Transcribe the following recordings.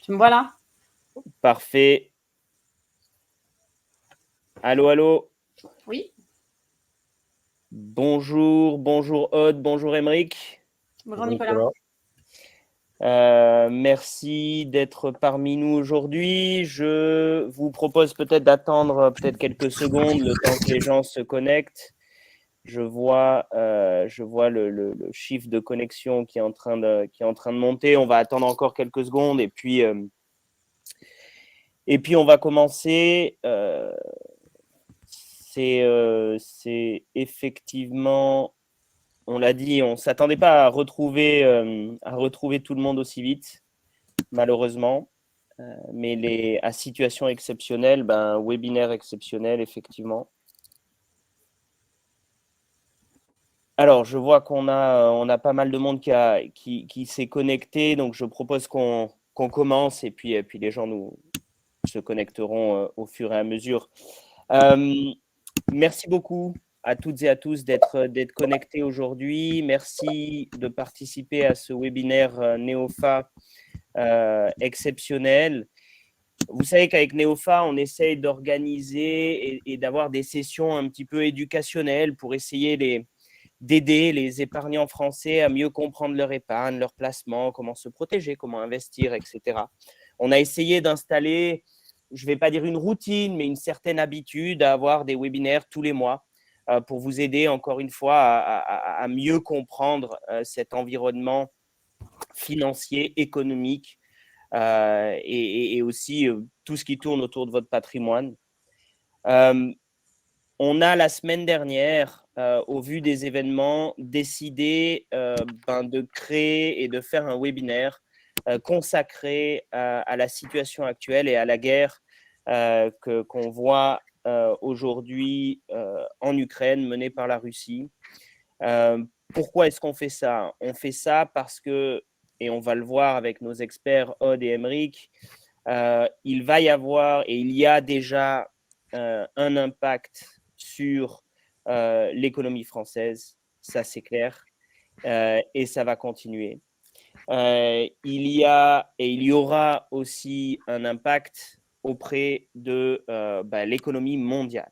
Tu me vois là? Parfait. Allô, allô. Oui. Bonjour Aude, bonjour Émeric. Bonjour Nicolas. Merci d'être parmi nous aujourd'hui. Je vous propose peut-être d'attendre quelques secondes le temps que les gens se connectent. Je vois le chiffre de connexion qui est en train de monter. On va attendre encore quelques secondes et puis on va commencer. C'est effectivement, on l'a dit, on ne s'attendait pas à retrouver tout le monde aussi vite, malheureusement. Mais à situation exceptionnelle, webinaire exceptionnel, effectivement. Alors, je vois qu'on a pas mal de monde qui s'est connecté, donc je propose qu'on commence et puis les gens se connecteront au fur et à mesure. Merci beaucoup à toutes et à tous d'être connectés aujourd'hui. Merci de participer à ce webinaire Neofa exceptionnel. Vous savez qu'avec Neofa, on essaye d'organiser et d'avoir des sessions un petit peu éducationnelles pour essayer d'aider les épargnants français à mieux comprendre leur épargne, leur placement, comment se protéger, comment investir, etc. On a essayé d'installer, je ne vais pas dire une routine, mais une certaine habitude à avoir des webinaires tous les mois pour vous aider, encore une fois, à mieux comprendre cet environnement financier, économique et aussi tout ce qui tourne autour de votre patrimoine. On a la semaine dernière, au vu des événements, décidé de créer et de faire un webinaire consacré à la situation actuelle et à la guerre qu'on voit aujourd'hui en Ukraine menée par la Russie. Pourquoi est-ce qu'on fait ça? On fait ça parce que, et on va le voir avec nos experts Aude et Émeric, il va y avoir et il y a déjà un impact sur l'économie française, ça c'est clair, et ça va continuer. Il y aura aussi un impact auprès de l'économie mondiale.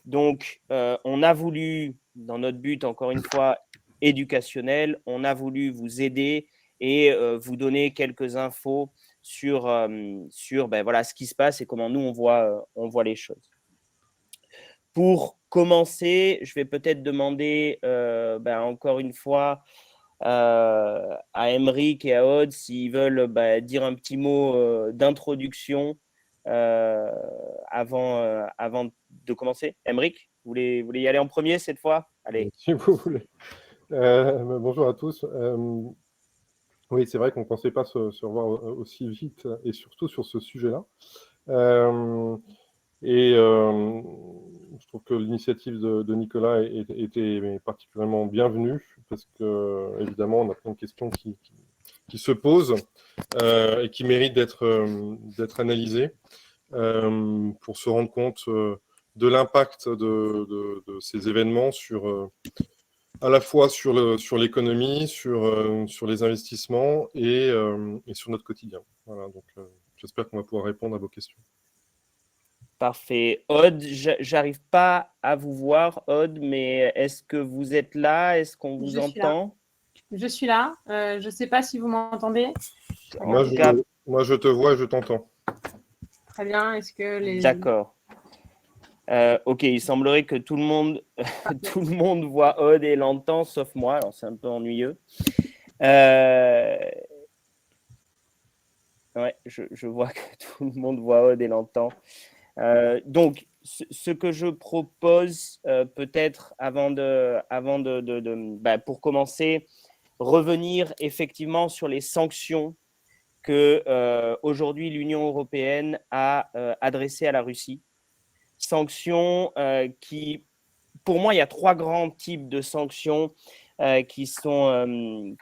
Donc, on a voulu, dans notre but, encore une fois, éducationnel, on a voulu vous aider et vous donner quelques infos sur ce qui se passe et comment nous, on voit les choses. Pour commencer, je vais peut-être demander encore une fois à Émeric et à Aude s'ils veulent dire un petit mot d'introduction avant de commencer. Émeric, vous voulez y aller en premier cette fois? Allez. Si vous voulez. Bonjour à tous. Oui, c'est vrai qu'on ne pensait pas se revoir aussi vite et surtout sur ce sujet-là. Je trouve que l'initiative de Nicolas était particulièrement bienvenue parce que, évidemment, on a plein de questions qui se posent et qui méritent d'être analysées pour se rendre compte de l'impact de ces événements à la fois sur l'économie, sur les investissements et sur notre quotidien. Voilà, donc j'espère qu'on va pouvoir répondre à vos questions. Parfait. Aude, j'arrive pas à vous voir, Aude, mais est-ce que vous êtes là? Est-ce qu'on vous entend? Je suis là. Je ne sais pas si vous m'entendez. Moi, je te vois et je t'entends. Très bien. Est-ce que les... D'accord. Ok, il semblerait que tout le monde voit Aude et l'entend, sauf moi. Alors, c'est un peu ennuyeux. Ouais, je vois que tout le monde voit Aude et l'entend. Donc, ce que je propose, peut-être pour commencer, revenir effectivement sur les sanctions que aujourd'hui l'Union européenne a adressées à la Russie. Sanctions qui, pour moi, il y a trois grands types de sanctions qui sont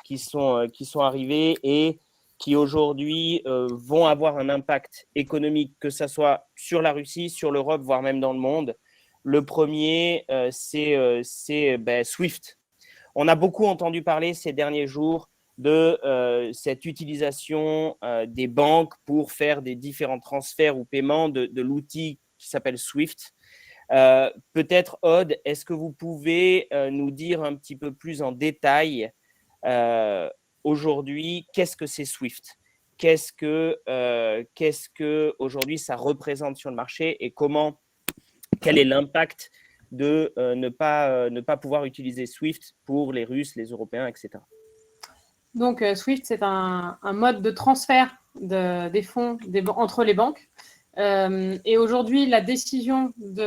arrivées et qui aujourd'hui vont avoir un impact économique, que ce soit sur la Russie, sur l'Europe, voire même dans le monde. Le premier, c'est SWIFT. On a beaucoup entendu parler ces derniers jours de cette utilisation des banques pour faire des différents transferts ou paiements de l'outil qui s'appelle SWIFT. Peut-être, Aude, est-ce que vous pouvez nous dire un petit peu plus en détail aujourd'hui, qu'est-ce que c'est SWIFT? Qu'est-ce que aujourd'hui ça représente sur le marché et quel est l'impact de ne pas pouvoir utiliser SWIFT pour les Russes, les Européens, etc. Donc, SWIFT, c'est un mode de transfert des fonds entre les banques. Et aujourd'hui, la décision du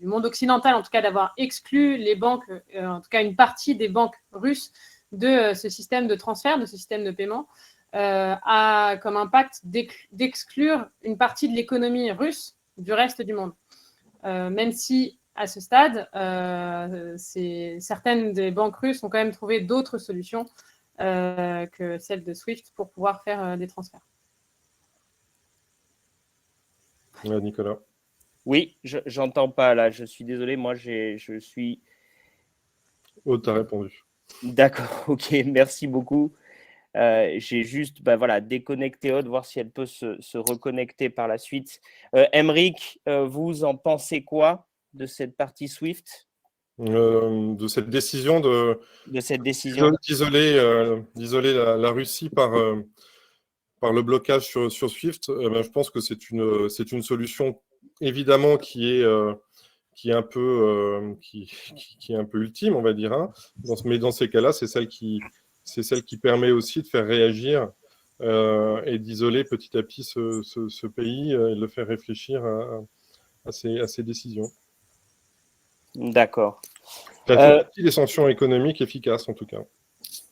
monde occidental, en tout cas, d'avoir exclu les banques, en tout cas une partie des banques russes, de ce système de transfert, de ce système de paiement, a comme impact d'exclure une partie de l'économie russe du reste du monde. Même si, à ce stade, certaines des banques russes ont quand même trouvé d'autres solutions que celle de SWIFT pour pouvoir faire des transferts. Nicolas. Oui, j'entends pas là, je suis désolé, moi je suis... Aude, t'as répondu. D'accord, ok, merci beaucoup. J'ai juste déconnecté Aude, voir si elle peut se reconnecter par la suite. Aymeric, vous en pensez quoi de cette partie SWIFT? De cette décision d'isoler la Russie par le blocage sur SWIFT, je pense que c'est une solution évidemment qui est un peu ultime, on va dire. Hein. Mais dans ces cas-là, c'est celle qui permet aussi de faire réagir et d'isoler petit à petit ce pays et de le faire réfléchir à ses décisions. D'accord. Ça fait partie des sanctions économiques efficaces, en tout cas.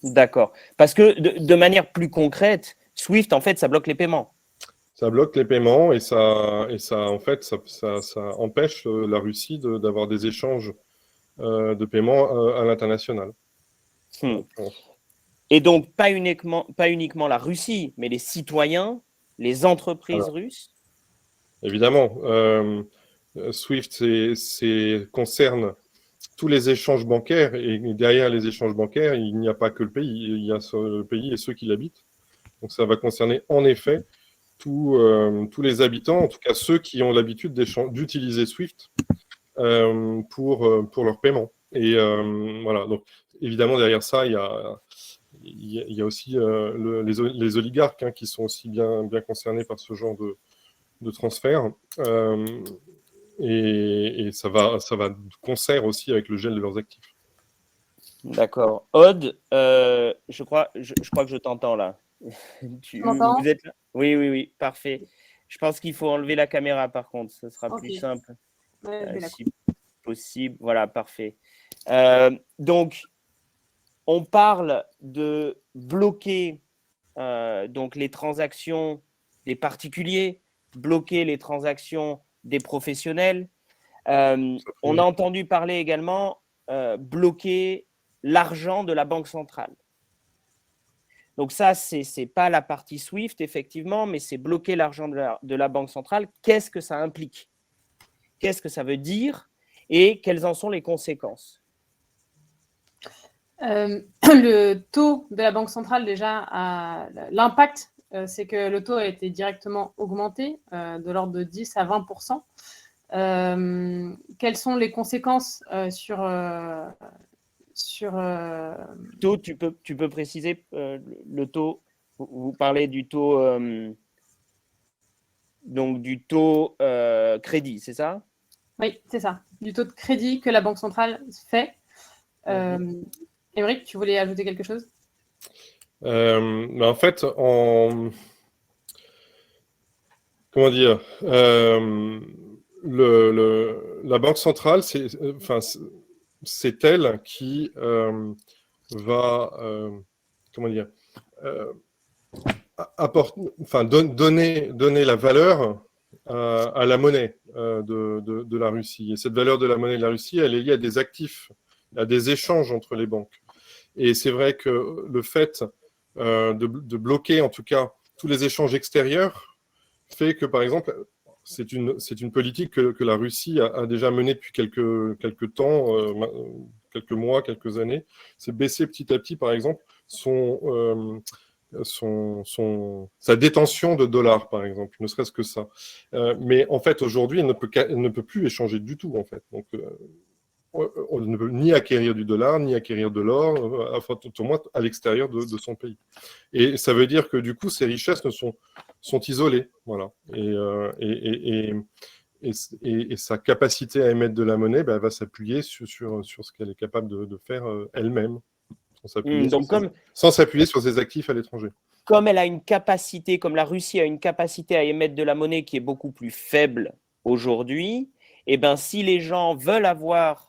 D'accord. Parce que de manière plus concrète, SWIFT, en fait, ça bloque les paiements. Ça bloque les paiements et ça empêche la Russie d'avoir des échanges de paiements à l'international. Et donc, pas uniquement la Russie, mais les citoyens, les entreprises russes? Évidemment. SWIFT concerne tous les échanges bancaires et derrière les échanges bancaires, il n'y a pas que le pays, il y a le pays et ceux qui l'habitent. Donc ça va concerner en effet tous les habitants, en tout cas ceux qui ont l'habitude d'utiliser SWIFT pour leur paiement. Et voilà, donc évidemment derrière ça, il y a aussi les oligarques qui sont aussi bien concernés par ce genre de transfert. Et ça va de concert aussi avec le gel de leurs actifs. D'accord. Aude, je crois que je t'entends là. Vous êtes là? Oui, parfait. Je pense qu'il faut enlever la caméra par contre, ce sera plus simple. Si possible, voilà, parfait. Donc, on parle de bloquer donc les transactions des particuliers, bloquer les transactions des professionnels. On a entendu parler également bloquer l'argent de la Banque centrale. Donc ça, ce n'est pas la partie SWIFT, effectivement, mais c'est bloquer l'argent de la Banque centrale. Qu'est-ce que ça implique? Qu'est-ce que ça veut dire? Et quelles en sont les conséquences? Le taux de la Banque centrale, déjà, l'impact, c'est que le taux a été directement augmenté de l'ordre de 10 à 20%. Quelles sont les conséquences sur taux, tu peux préciser le taux? Vous parlez du taux, donc du taux crédit, c'est ça? Oui, c'est ça, du taux de crédit que la Banque centrale fait. Aymeric, tu voulais ajouter quelque chose? En fait, comment dire, la Banque centrale, c'est elle qui va, comment dire, donner la valeur à la monnaie de la Russie. Et cette valeur de la monnaie de la Russie, elle est liée à des actifs, à des échanges entre les banques. Et c'est vrai que le fait de bloquer, en tout cas, tous les échanges extérieurs fait que, par exemple, c'est une politique que la Russie a déjà menée depuis quelques temps, quelques mois, quelques années, c'est baisser petit à petit, par exemple, sa détention de dollars, par exemple, ne serait-ce que ça. Mais en fait, aujourd'hui, elle ne peut plus échanger du tout, en fait. Donc, on ne peut ni acquérir du dollar, ni acquérir de l'or, enfin, tout au moins à l'extérieur de son pays. Et ça veut dire que, du coup, ces richesses sont isolées. Voilà. Et sa capacité à émettre de la monnaie va s'appuyer sur ce qu'elle est capable de faire elle-même, sans s'appuyer sur ses actifs à l'étranger. Comme elle a une capacité, comme la Russie a une capacité à émettre de la monnaie qui est beaucoup plus faible aujourd'hui, et ben, si les gens veulent avoir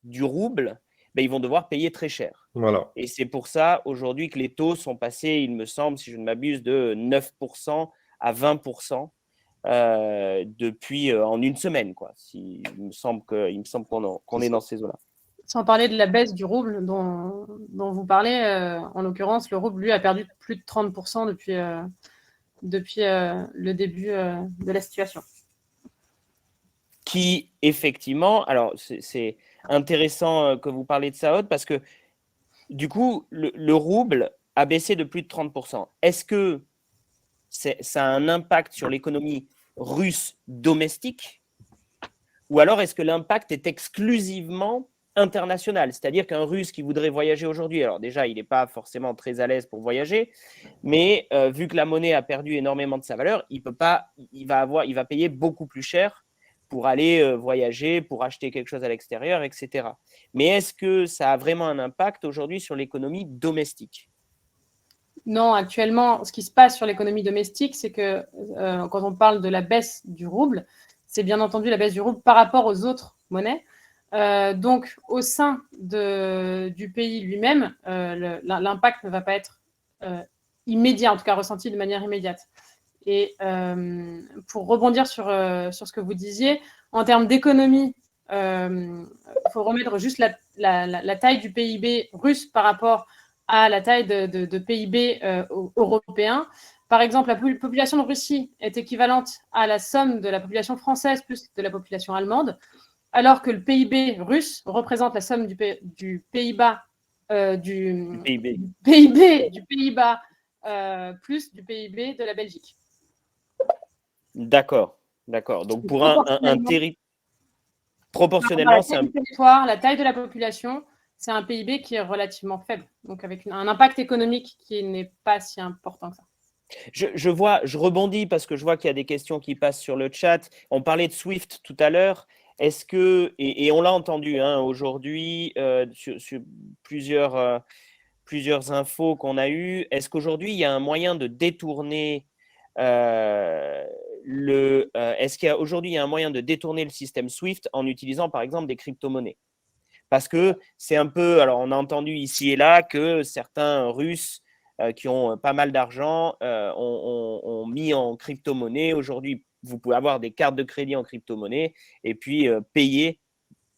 du rouble, ben, ils vont devoir payer très cher. Voilà. Et c'est pour ça aujourd'hui que les taux sont passés, il me semble, si je ne m'abuse, de 9% à 20% depuis en une semaine, quoi. Il me semble qu'on est dans ces eaux-là. Sans parler de la baisse du rouble dont vous parlez, en l'occurrence, le rouble, lui, a perdu plus de 30% depuis le début de la situation. Qui, effectivement, alors c'est intéressant que vous parlez de ça, Aude, parce que du coup, le rouble a baissé de plus de 30%. Est-ce que ça a un impact sur l'économie russe domestique, ou alors est-ce que l'impact est exclusivement international, c'est-à-dire qu'un Russe qui voudrait voyager aujourd'hui, alors déjà il n'est pas forcément très à l'aise pour voyager, mais vu que la monnaie a perdu énormément de sa valeur, il va payer beaucoup plus cher pour aller voyager, pour acheter quelque chose à l'extérieur, etc. Mais est-ce que ça a vraiment un impact aujourd'hui sur l'économie domestique ? Non, actuellement, ce qui se passe sur l'économie domestique, c'est que quand on parle de la baisse du rouble, c'est bien entendu la baisse du rouble par rapport aux autres monnaies. Donc, au sein du pays lui-même, l'impact ne va pas être immédiat, en tout cas ressenti de manière immédiate. Et pour rebondir sur ce que vous disiez, en termes d'économie, il faut remettre juste la taille du PIB russe par rapport à la taille de PIB européen. Par exemple, la population de Russie est équivalente à la somme de la population française plus de la population allemande, alors que le PIB russe représente la somme du Pays-Bas plus du PIB de la Belgique. D'accord. Donc pour un territoire, proportionnellement, c'est la taille de la population, c'est un PIB qui est relativement faible, donc avec un impact économique qui n'est pas si important que ça. Je rebondis parce que je vois qu'il y a des questions qui passent sur le chat. On parlait de SWIFT tout à l'heure. Est-ce que, et on l'a entendu aujourd'hui sur plusieurs infos qu'on a eues, est-ce qu'aujourd'hui il y a un moyen de détourner est-ce qu'il y a aujourd'hui un moyen de détourner le système SWIFT en utilisant par exemple des crypto-monnaies ? Parce que c'est un peu, alors on a entendu ici et là que certains Russes qui ont pas mal d'argent ont mis en crypto-monnaie. Aujourd'hui, vous pouvez avoir des cartes de crédit en crypto-monnaie et puis payer,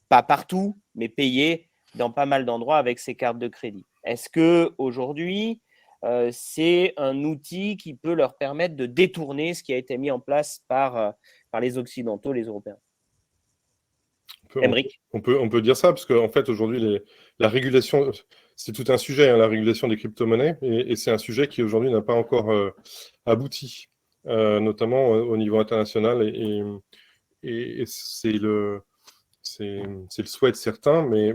pas partout, mais payer dans pas mal d'endroits avec ces cartes de crédit. Est-ce qu'aujourd'hui, c'est un outil qui peut leur permettre de détourner ce qui a été mis en place par les Occidentaux, les Européens ? On peut dire ça, parce qu'en fait, aujourd'hui, la régulation, c'est tout un sujet, la régulation des crypto-monnaies, et c'est un sujet qui, aujourd'hui, n'a pas encore abouti, notamment au niveau international, et c'est le souhait de certains, mais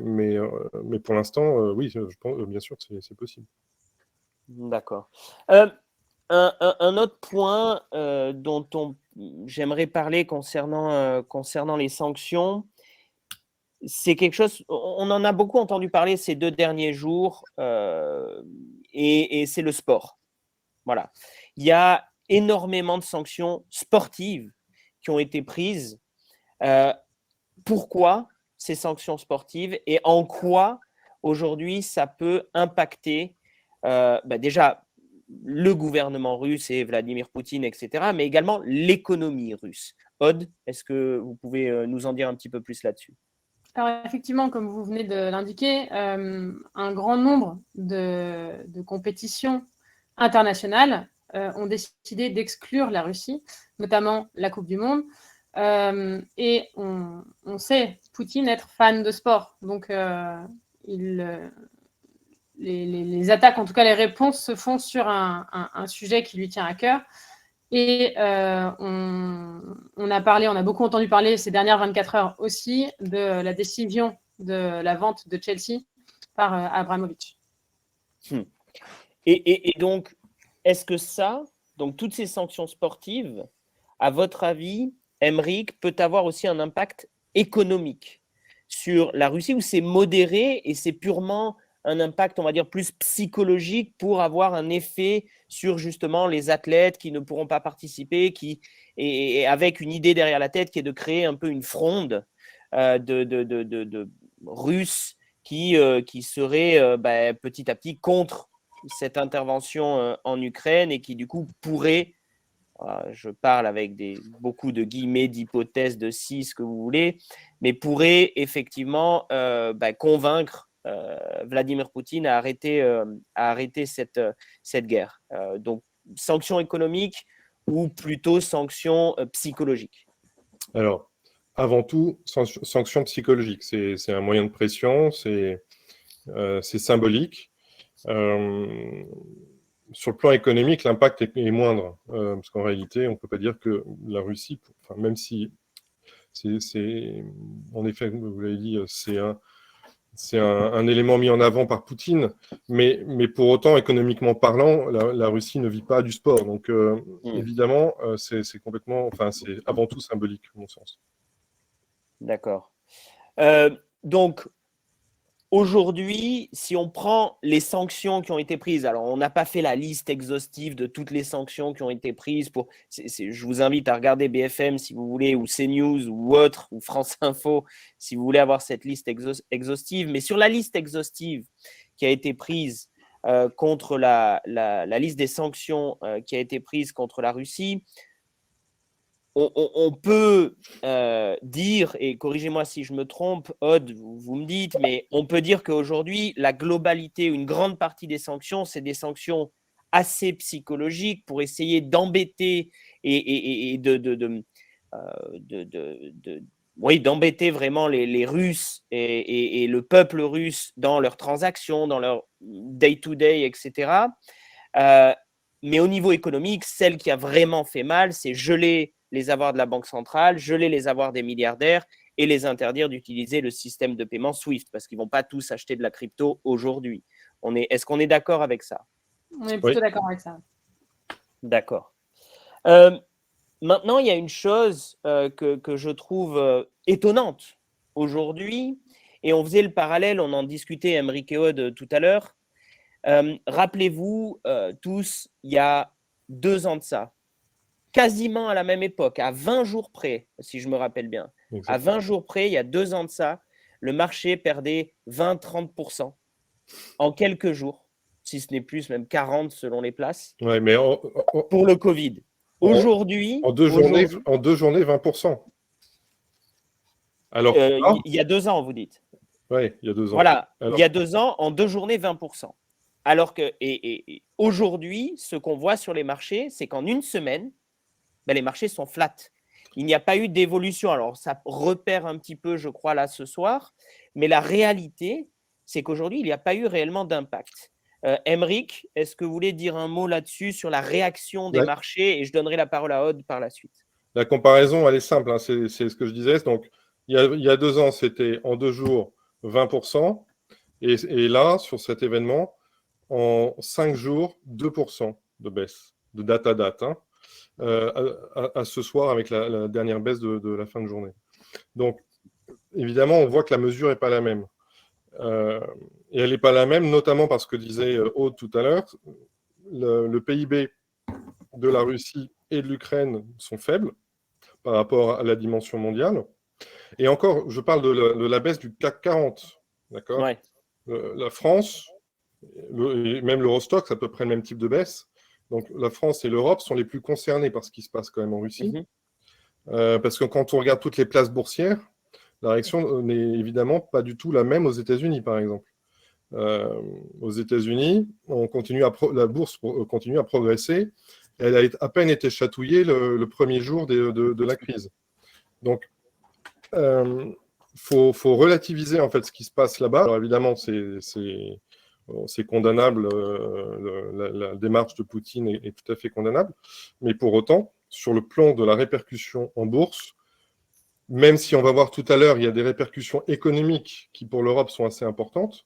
pour l'instant, oui, je pense, bien sûr, c'est possible. D'accord. Un autre point dont j'aimerais parler concernant les sanctions, c'est quelque chose, on en a beaucoup entendu parler ces 2 derniers jours, et c'est le sport. Voilà. Il y a énormément de sanctions sportives qui ont été prises. Pourquoi ces sanctions sportives et en quoi aujourd'hui ça peut impacter déjà le gouvernement russe et Vladimir Poutine, etc., mais également l'économie russe. Aude, est-ce que vous pouvez nous en dire un petit peu plus là-dessus ? Alors effectivement, comme vous venez de l'indiquer, un grand nombre de compétitions internationales ont décidé d'exclure la Russie, notamment la Coupe du Monde. Et on sait Poutine être fan de sport. Donc les attaques, en tout cas les réponses, se font sur un sujet qui lui tient à cœur. Et on a beaucoup entendu parler ces dernières 24 heures aussi de la décision de la vente de Chelsea par Abramovich. Et donc, est-ce que donc toutes ces sanctions sportives, à votre avis, Aymeric, peut avoir aussi un impact économique sur la Russie, où c'est modéré et c'est purement un impact, on va dire, plus psychologique pour avoir un effet sur justement les athlètes qui ne pourront pas participer, et avec une idée derrière la tête qui est de créer un peu une fronde de Russes qui seraient petit à petit contre cette intervention en Ukraine et qui du coup pourraient, je parle avec beaucoup de guillemets, d'hypothèses, de si, ce que vous voulez, mais pourraient effectivement convaincre Vladimir Poutine à arrêter cette guerre. Donc, sanctions économiques ou plutôt sanctions psychologiques? Alors, avant tout, sanctions psychologiques. C'est un moyen de pression, c'est symbolique. Sur le plan économique, l'impact est moindre, parce qu'en réalité, on ne peut pas dire que la Russie, même si en effet, vous l'avez dit, c'est un élément mis en avant par Poutine, mais pour autant, économiquement parlant, la Russie ne vit pas du sport. Donc, évidemment, c'est avant tout symbolique, à mon sens. D'accord. Donc, aujourd'hui, si on prend les sanctions qui ont été prises, alors on n'a pas fait la liste exhaustive de toutes les sanctions qui ont été prises. Je vous invite à regarder BFM si vous voulez, ou CNews, ou autre, ou France Info, si vous voulez avoir cette liste exhaustive. Mais sur la liste exhaustive qui a été prise contre la liste des sanctions qui a été prise contre la Russie, on peut dire, et corrigez-moi si je me trompe, Aude, vous me dites, mais on peut dire qu'aujourd'hui, la globalité, une grande partie des sanctions, c'est des sanctions assez psychologiques pour essayer d'embêter et d'embêter vraiment les Russes et le peuple russe dans leurs transactions, dans leur day-to-day, etc. Mais au niveau économique, celle qui a vraiment fait mal, c'est geler les avoirs de la Banque centrale, geler les avoirs des milliardaires et les interdire d'utiliser le système de paiement SWIFT parce qu'ils ne vont pas tous acheter de la crypto aujourd'hui. Est-ce qu'on est d'accord avec ça? On est plutôt d'accord avec ça. D'accord. Maintenant, il y a une chose que je trouve étonnante aujourd'hui, et on faisait le parallèle, on en discutait, Aymeric et Aude, tout à l'heure. Rappelez-vous tous, il y a 2 ans de ça, quasiment à la même époque, à 20 jours près, si je me rappelle bien. Exactement. À 20 jours près, il y a 2 ans de ça, le marché perdait 20-30% en quelques jours, si ce n'est plus, même 40 selon les places, mais pour le Covid. Aujourd'hui, en 2 journées, 20%. Alors, il y a 2 ans, vous dites. Oui, il y a 2 ans. Voilà, il y a 2 ans, en 2 journées, 20%. Alors que, et aujourd'hui, ce qu'on voit sur les marchés, c'est qu'en une semaine, les marchés sont flats. Il n'y a pas eu d'évolution. Alors, ça repère un petit peu, je crois, là, ce soir. Mais la réalité, c'est qu'aujourd'hui, il n'y a pas eu réellement d'impact. Aymeric, est-ce que vous voulez dire un mot là-dessus, sur la réaction des marchés? Et je donnerai la parole à Aude par la suite. La comparaison, elle est simple. Hein, c'est ce que je disais. Donc, il y a 2 ans, c'était en 2 jours 20%. Et là, sur cet événement, en 5 jours, 2% de baisse, de date à date. Hein. À ce soir avec la dernière baisse de la fin de journée. Donc, évidemment, on voit que la mesure n'est pas la même. Et elle n'est pas la même, notamment parce que disait Aude tout à l'heure, le PIB de la Russie et de l'Ukraine sont faibles par rapport à la dimension mondiale. Et encore, je parle de la baisse du CAC 40. D'accord ? Ouais. La France, et même l'Eurostoxx, c'est à peu près le même type de baisse. Donc, la France et l'Europe sont les plus concernés par ce qui se passe quand même en Russie. Parce que quand on regarde toutes les places boursières, la réaction n'est évidemment pas du tout la même aux États-Unis, par exemple. Aux États-Unis, la bourse continue à progresser. Elle a à peine été chatouillée le premier jour de la crise. Donc, faut relativiser en fait ce qui se passe là-bas. Alors évidemment, c'est condamnable, la démarche de Poutine est tout à fait condamnable, mais pour autant, sur le plan de la répercussion en bourse, même si on va voir tout à l'heure, il y a des répercussions économiques qui pour l'Europe sont assez importantes,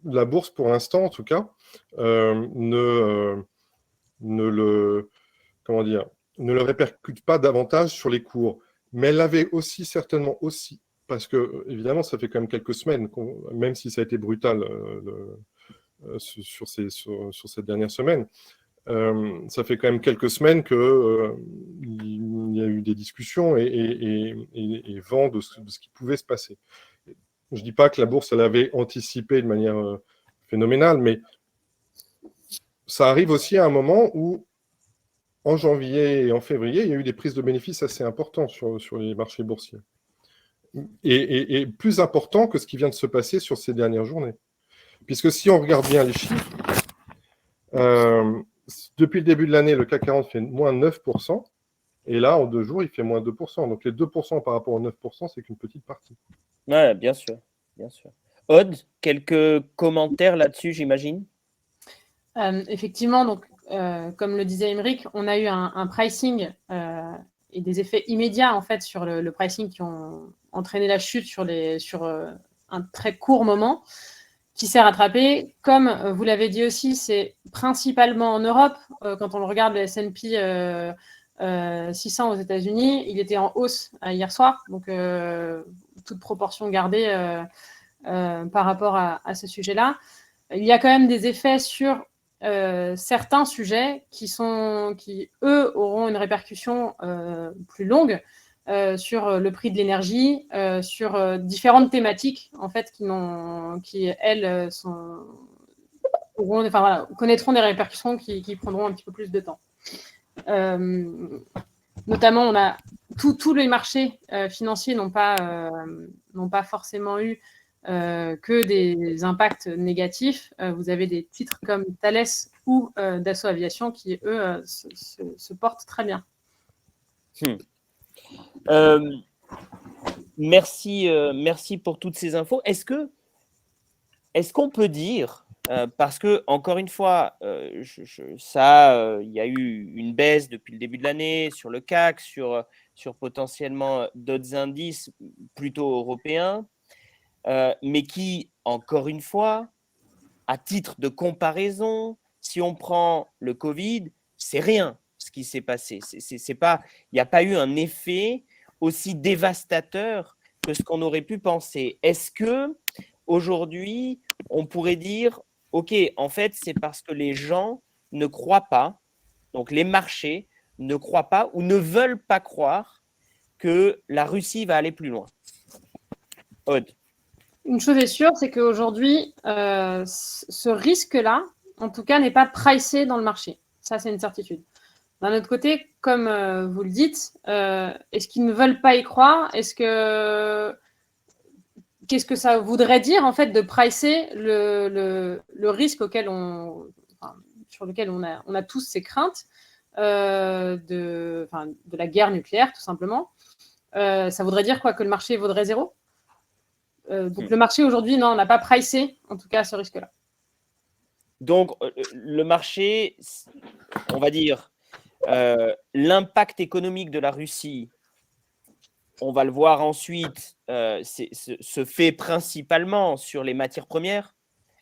la bourse pour l'instant en tout cas ne le répercute pas davantage sur les cours. Mais elle l'avait aussi certainement aussi, parce que évidemment ça fait quand même quelques semaines, même si ça a été brutal sur cette dernière semaine, ça fait quand même quelques semaines qu'il y a eu des discussions et vent de ce qui pouvait se passer. Je ne dis pas que la bourse, elle avait anticipé de manière phénoménale, mais ça arrive aussi à un moment où, en janvier et en février, il y a eu des prises de bénéfices assez importantes sur les marchés boursiers. Et plus important que ce qui vient de se passer sur ces dernières journées. Puisque si on regarde bien les chiffres, depuis le début de l'année, le CAC 40 fait moins 9%, et là, en 2 jours, il fait moins 2%. Donc les 2% par rapport aux 9%, c'est qu'une petite partie. Ouais, bien sûr, bien sûr. Aude, quelques commentaires là-dessus, j'imagine? Effectivement, donc, comme le disait Aymeric, on a eu un pricing et des effets immédiats en fait sur le pricing qui ont entraîné la chute sur un très court moment, qui s'est rattrapé. Comme vous l'avez dit aussi, c'est principalement en Europe. Quand on regarde le S&P 600 aux États-Unis, il était en hausse hier soir, donc toute proportion gardée par rapport à ce sujet-là. Il y a quand même des effets sur certains sujets qui, eux, auront une répercussion plus longue sur le prix de l'énergie, sur différentes thématiques, en fait, qui elles, connaîtront des répercussions qui prendront un petit peu plus de temps. Notamment, on a tous les marchés financiers n'ont pas forcément eu que des impacts négatifs. Vous avez des titres comme Thales ou Dassault Aviation qui, eux, se portent très bien. Merci pour toutes ces infos. Est-ce qu'on peut dire, parce que encore une fois, il y a eu une baisse depuis le début de l'année sur le CAC, sur potentiellement d'autres indices plutôt européens, mais qui, encore une fois, à titre de comparaison, si on prend le Covid, c'est rien ce qui s'est passé. Il n'y a pas eu un effet aussi dévastateur que ce qu'on aurait pu penser. Est-ce que aujourd'hui, on pourrait dire, OK, en fait, c'est parce que les gens ne croient pas, donc les marchés ne croient pas ou ne veulent pas croire que la Russie va aller plus loin? Aude. Une chose est sûre, c'est qu'aujourd'hui, ce risque-là, en tout cas, n'est pas pricé dans le marché. Ça, c'est une certitude. D'un autre côté, comme vous le dites, est-ce qu'ils ne veulent pas y croire? Qu'est-ce que ça voudrait dire, en fait, de pricer le risque sur lequel on a tous ces craintes de la guerre nucléaire, tout simplement? Ça voudrait dire quoi? Que le marché vaudrait zéro? Donc le marché aujourd'hui, non, n'a pas pricé, en tout cas, ce risque-là. Donc le marché, on va dire, l'impact économique de la Russie, on va le voir ensuite, se fait principalement sur les matières premières.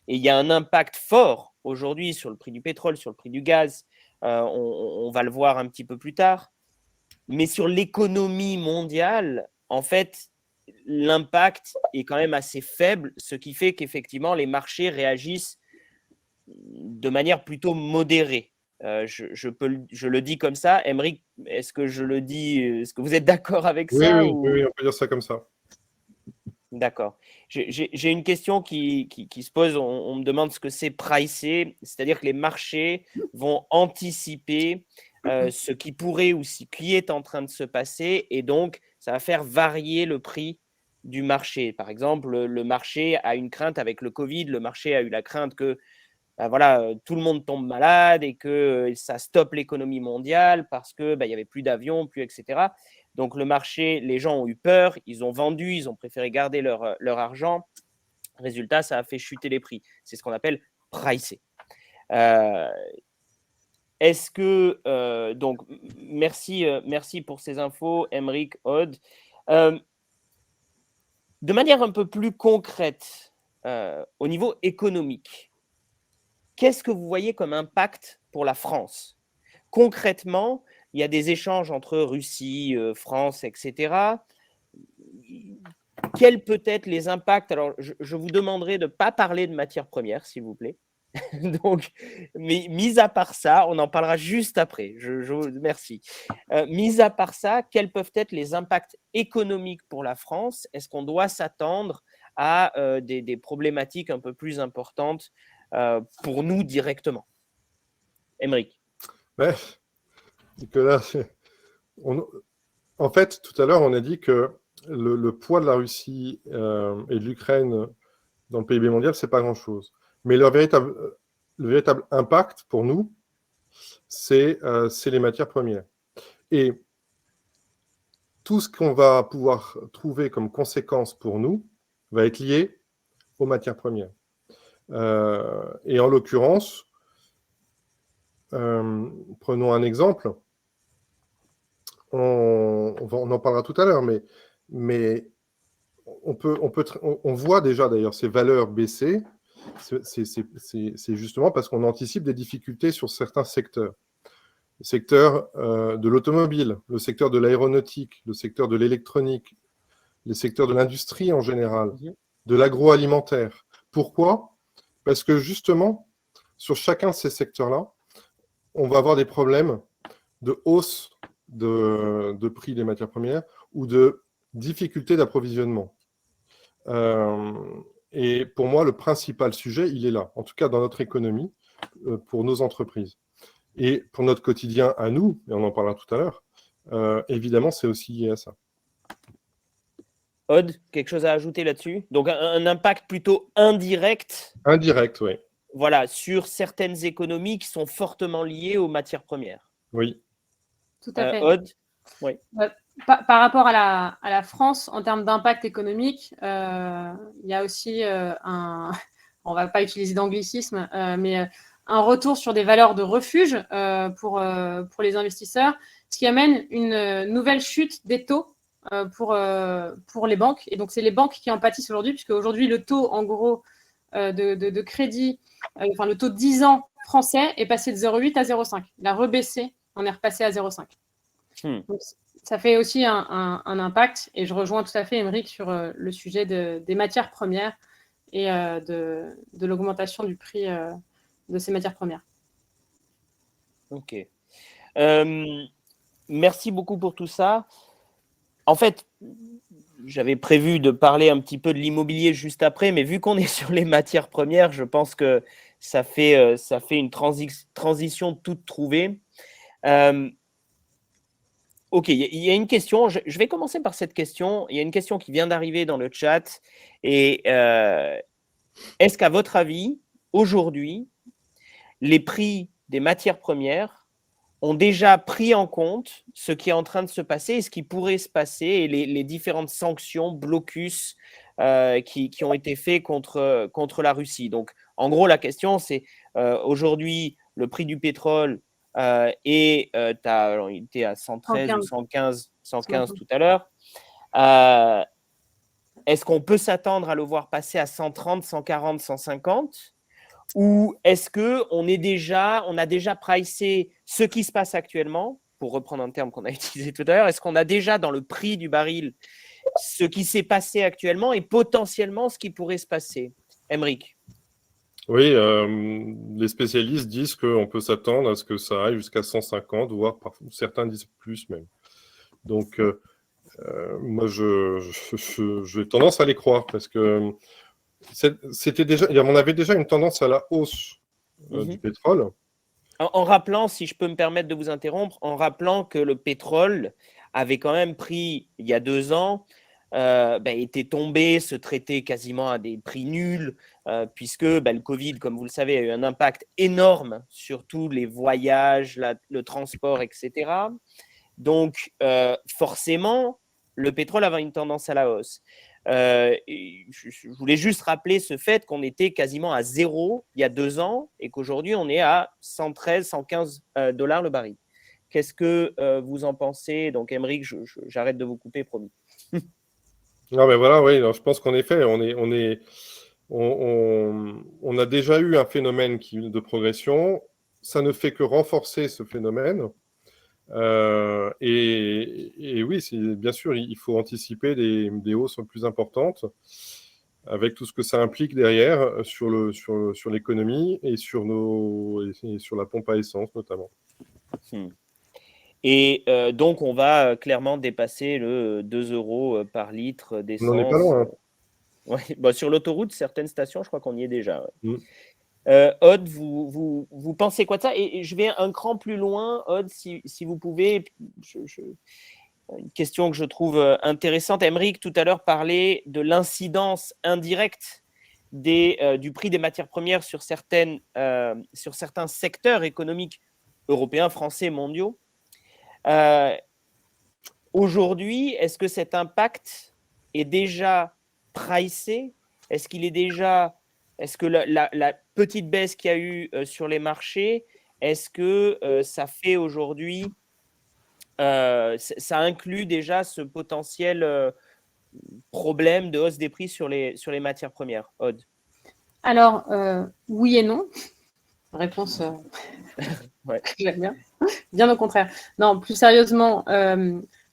Et il y a un impact fort aujourd'hui sur le prix du pétrole, sur le prix du gaz. On va le voir un petit peu plus tard. Mais sur l'économie mondiale, en fait, l'impact est quand même assez faible, ce qui fait qu'effectivement, les marchés réagissent de manière plutôt modérée. Je le dis comme ça. Aymeric, est-ce que je le dis, est-ce que vous êtes d'accord avec ça? Oui, on peut dire ça comme ça. D'accord. J'ai une question qui se pose. On me demande ce que c'est pricer, c'est-à-dire que les marchés vont anticiper ce qui pourrait ou ce qui est en train de se passer, et donc ça va faire varier le prix du marché. Par exemple, le marché a une crainte avec le Covid, le marché a eu la crainte que tout le monde tombe malade et que ça stoppe l'économie mondiale parce que il y avait plus d'avions, plus etc. Donc, le marché, les gens ont eu peur, ils ont vendu, ils ont préféré garder leur argent. Résultat, ça a fait chuter les prix. C'est ce qu'on appelle pricer. Est-ce que, donc, merci pour ces infos, Aymeric, Aude. De manière un peu plus concrète, au niveau économique, qu'est-ce que vous voyez comme impact pour la France? Concrètement, il y a des échanges entre Russie, France, etc. Quels peuvent être les impacts? Alors, je vous demanderai de ne pas parler de matières premières, s'il vous plaît. Donc, mais mis à part ça, on en parlera juste après. Merci. Mis à part ça, quels peuvent être les impacts économiques pour la France? Est-ce qu'on doit s'attendre à des problématiques un peu plus importantes pour nous directement? Aymeric. Ouais, Nicolas, en fait, tout à l'heure, on a dit que le poids de la Russie et de l'Ukraine dans le PIB mondial, c'est pas grand-chose. Mais le véritable impact pour nous, c'est les matières premières. Et tout ce qu'on va pouvoir trouver comme conséquence pour nous va être lié aux matières premières. Et en l'occurrence, prenons un exemple. On en parlera tout à l'heure, mais on voit déjà d'ailleurs ces valeurs baisser. C'est justement parce qu'on anticipe des difficultés sur certains secteurs. Le secteur de l'automobile, le secteur de l'aéronautique, le secteur de l'électronique, les secteurs de l'industrie en général, de l'agroalimentaire. Pourquoi? Parce que justement, sur chacun de ces secteurs-là, on va avoir des problèmes de hausse de prix des matières premières ou de difficultés d'approvisionnement. Et pour moi, le principal sujet, il est là, en tout cas dans notre économie, pour nos entreprises. Et pour notre quotidien à nous, et on en parlera tout à l'heure, évidemment, c'est aussi lié à ça. Aude, quelque chose à ajouter là-dessus? Donc, un impact plutôt indirect. Indirect, oui. Voilà, sur certaines économies qui sont fortement liées aux matières premières. Oui. Tout à fait. Aude, oui. Par rapport à la France, en termes d'impact économique, il y a aussi on ne va pas utiliser d'anglicisme, mais un retour sur des valeurs de refuge pour les investisseurs, ce qui amène une nouvelle chute des taux pour les banques. Et donc, c'est les banques qui en pâtissent aujourd'hui, puisque aujourd'hui, le taux, en gros, de crédit, enfin, le taux de 10 ans français est passé de 0,8 à 0,5. Il a rebaissé, on est repassé à 0,5. Donc, ça fait aussi un impact, et je rejoins tout à fait Aymeric sur le sujet des matières premières et de l'augmentation du prix de ces matières premières. Ok. Merci beaucoup pour tout ça. En fait, j'avais prévu de parler un petit peu de l'immobilier juste après, mais vu qu'on est sur les matières premières, je pense que ça fait une transition toute trouvée. Ok, il y a une question. Je vais commencer par cette question. Il y a une question qui vient d'arriver dans le chat. Et est-ce qu'à votre avis, aujourd'hui, les prix des matières premières ont déjà pris en compte ce qui est en train de se passer et ce qui pourrait se passer et les différentes sanctions, blocus qui ont été faits contre la Russie? Donc, en gros, la question, c'est aujourd'hui, le prix du pétrole il était à 113 ou 115 tout à l'heure. Est-ce qu'on peut s'attendre à le voir passer à 130, 140, 150? Ou est-ce qu'on a déjà pricé ce qui se passe actuellement, pour reprendre un terme qu'on a utilisé tout à l'heure, est-ce qu'on a déjà dans le prix du baril ce qui s'est passé actuellement et potentiellement ce qui pourrait se passer? Aymeric. Oui, les spécialistes disent qu'on peut s'attendre à ce que ça aille jusqu'à 150, voire certains disent plus même. Donc, moi, j'ai tendance à les croire parce que on avait déjà une tendance à la hausse du pétrole. En rappelant, si je peux me permettre de vous interrompre, en rappelant que le pétrole avait quand même pris, il y a 2 ans, était tombé, se traitait quasiment à des prix nuls, puisque le Covid, comme vous le savez, a eu un impact énorme sur tous les voyages, le transport, etc. Donc, forcément, le pétrole avait une tendance à la hausse. Je voulais juste rappeler ce fait qu'on était quasiment à zéro il y a 2 ans et qu'aujourd'hui, on est à 113, 115 dollars le baril. Qu'est-ce que vous en pensez? Donc, Aymeric, j'arrête de vous couper, promis. Non, mais voilà, oui, alors, je pense qu'en effet, on a déjà eu un phénomène de progression. Ça ne fait que renforcer ce phénomène. Et oui, bien sûr, il faut anticiper des hausses plus importantes avec tout ce que ça implique derrière sur l'économie et sur la pompe à essence notamment. Et donc, on va clairement dépasser le 2 euros par litre d'essence. On n'en est pas loin. Ouais, bah, sur l'autoroute, certaines stations, je crois qu'on y est déjà. Mm. Aude, vous pensez quoi de ça? Et je vais un cran plus loin, Aude, si vous pouvez. Une question que je trouve intéressante. Aymeric, tout à l'heure, parlait de l'incidence indirecte du prix des matières premières sur certains secteurs économiques européens, français, mondiaux. Aujourd'hui, est-ce que cet impact est déjà pricé? Est-ce que la petite baisse qu'il y a eu sur les marchés, est-ce que ça fait aujourd'hui, ça inclut déjà ce potentiel problème de hausse des prix sur les matières premières, Aude? Alors, oui et non. Réponse, Ouais. j'aime bien. Bien au contraire. Non, plus sérieusement,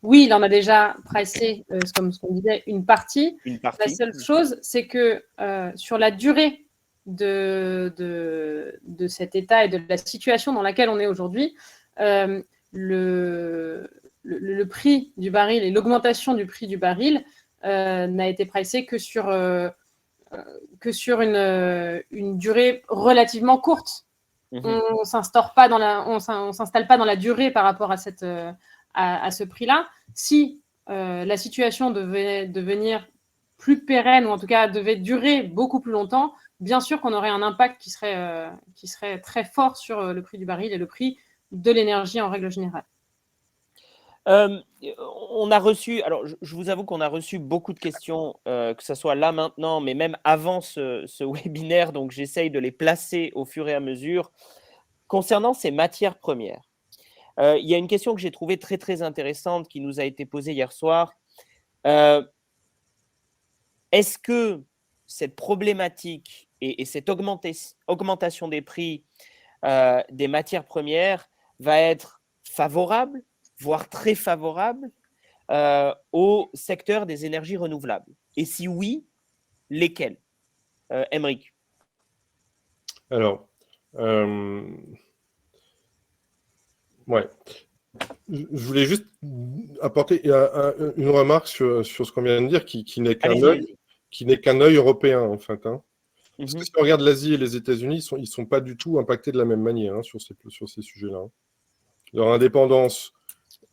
oui, il en a déjà pricé, comme ce qu'on disait, une partie. La seule chose, c'est que sur la durée de cet état et de la situation dans laquelle on est aujourd'hui, le prix du baril et l'augmentation du prix du baril n'a été pricé que sur une durée relativement courte. On s'installe pas dans la durée par rapport à ce prix-là. Si la situation devait devenir plus pérenne, ou en tout cas devait durer beaucoup plus longtemps, bien sûr qu'on aurait un impact qui serait très fort sur le prix du baril et le prix de l'énergie en règle générale. On a reçu, alors je vous avoue qu'on a reçu beaucoup de questions, que ce soit là maintenant, mais même avant ce webinaire, donc j'essaye de les placer au fur et à mesure. Concernant ces matières premières, il y a une question que j'ai trouvée très, très intéressante qui nous a été posée hier soir. Est-ce que cette problématique et cette augmentation des prix des matières premières va être favorable, voire très favorable, au secteur des énergies renouvelables? Et si oui, lesquelles? Aymeric. Alors, ouais. Je voulais juste apporter une remarque sur ce qu'on vient de dire, qui n'est qu'un œil européen, en fait. Hein. Parce que si on regarde l'Asie et les États-Unis, ils ne sont pas du tout impactés de la même manière hein, sur ces sujets-là. Hein. Leur indépendance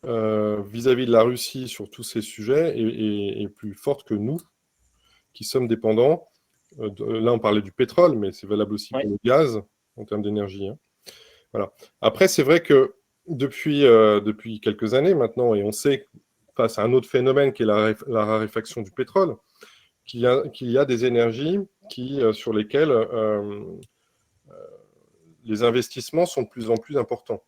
vis-à-vis de la Russie sur tous ces sujets est plus forte que nous, qui sommes dépendants. Là, on parlait du pétrole, mais c'est valable aussi pour le gaz, en termes d'énergie. Hein. Voilà. Après, c'est vrai que depuis quelques années maintenant, et on sait, face à un autre phénomène qui est la raréfaction du pétrole, qu'il y a des énergies sur lesquelles les investissements sont de plus en plus importants.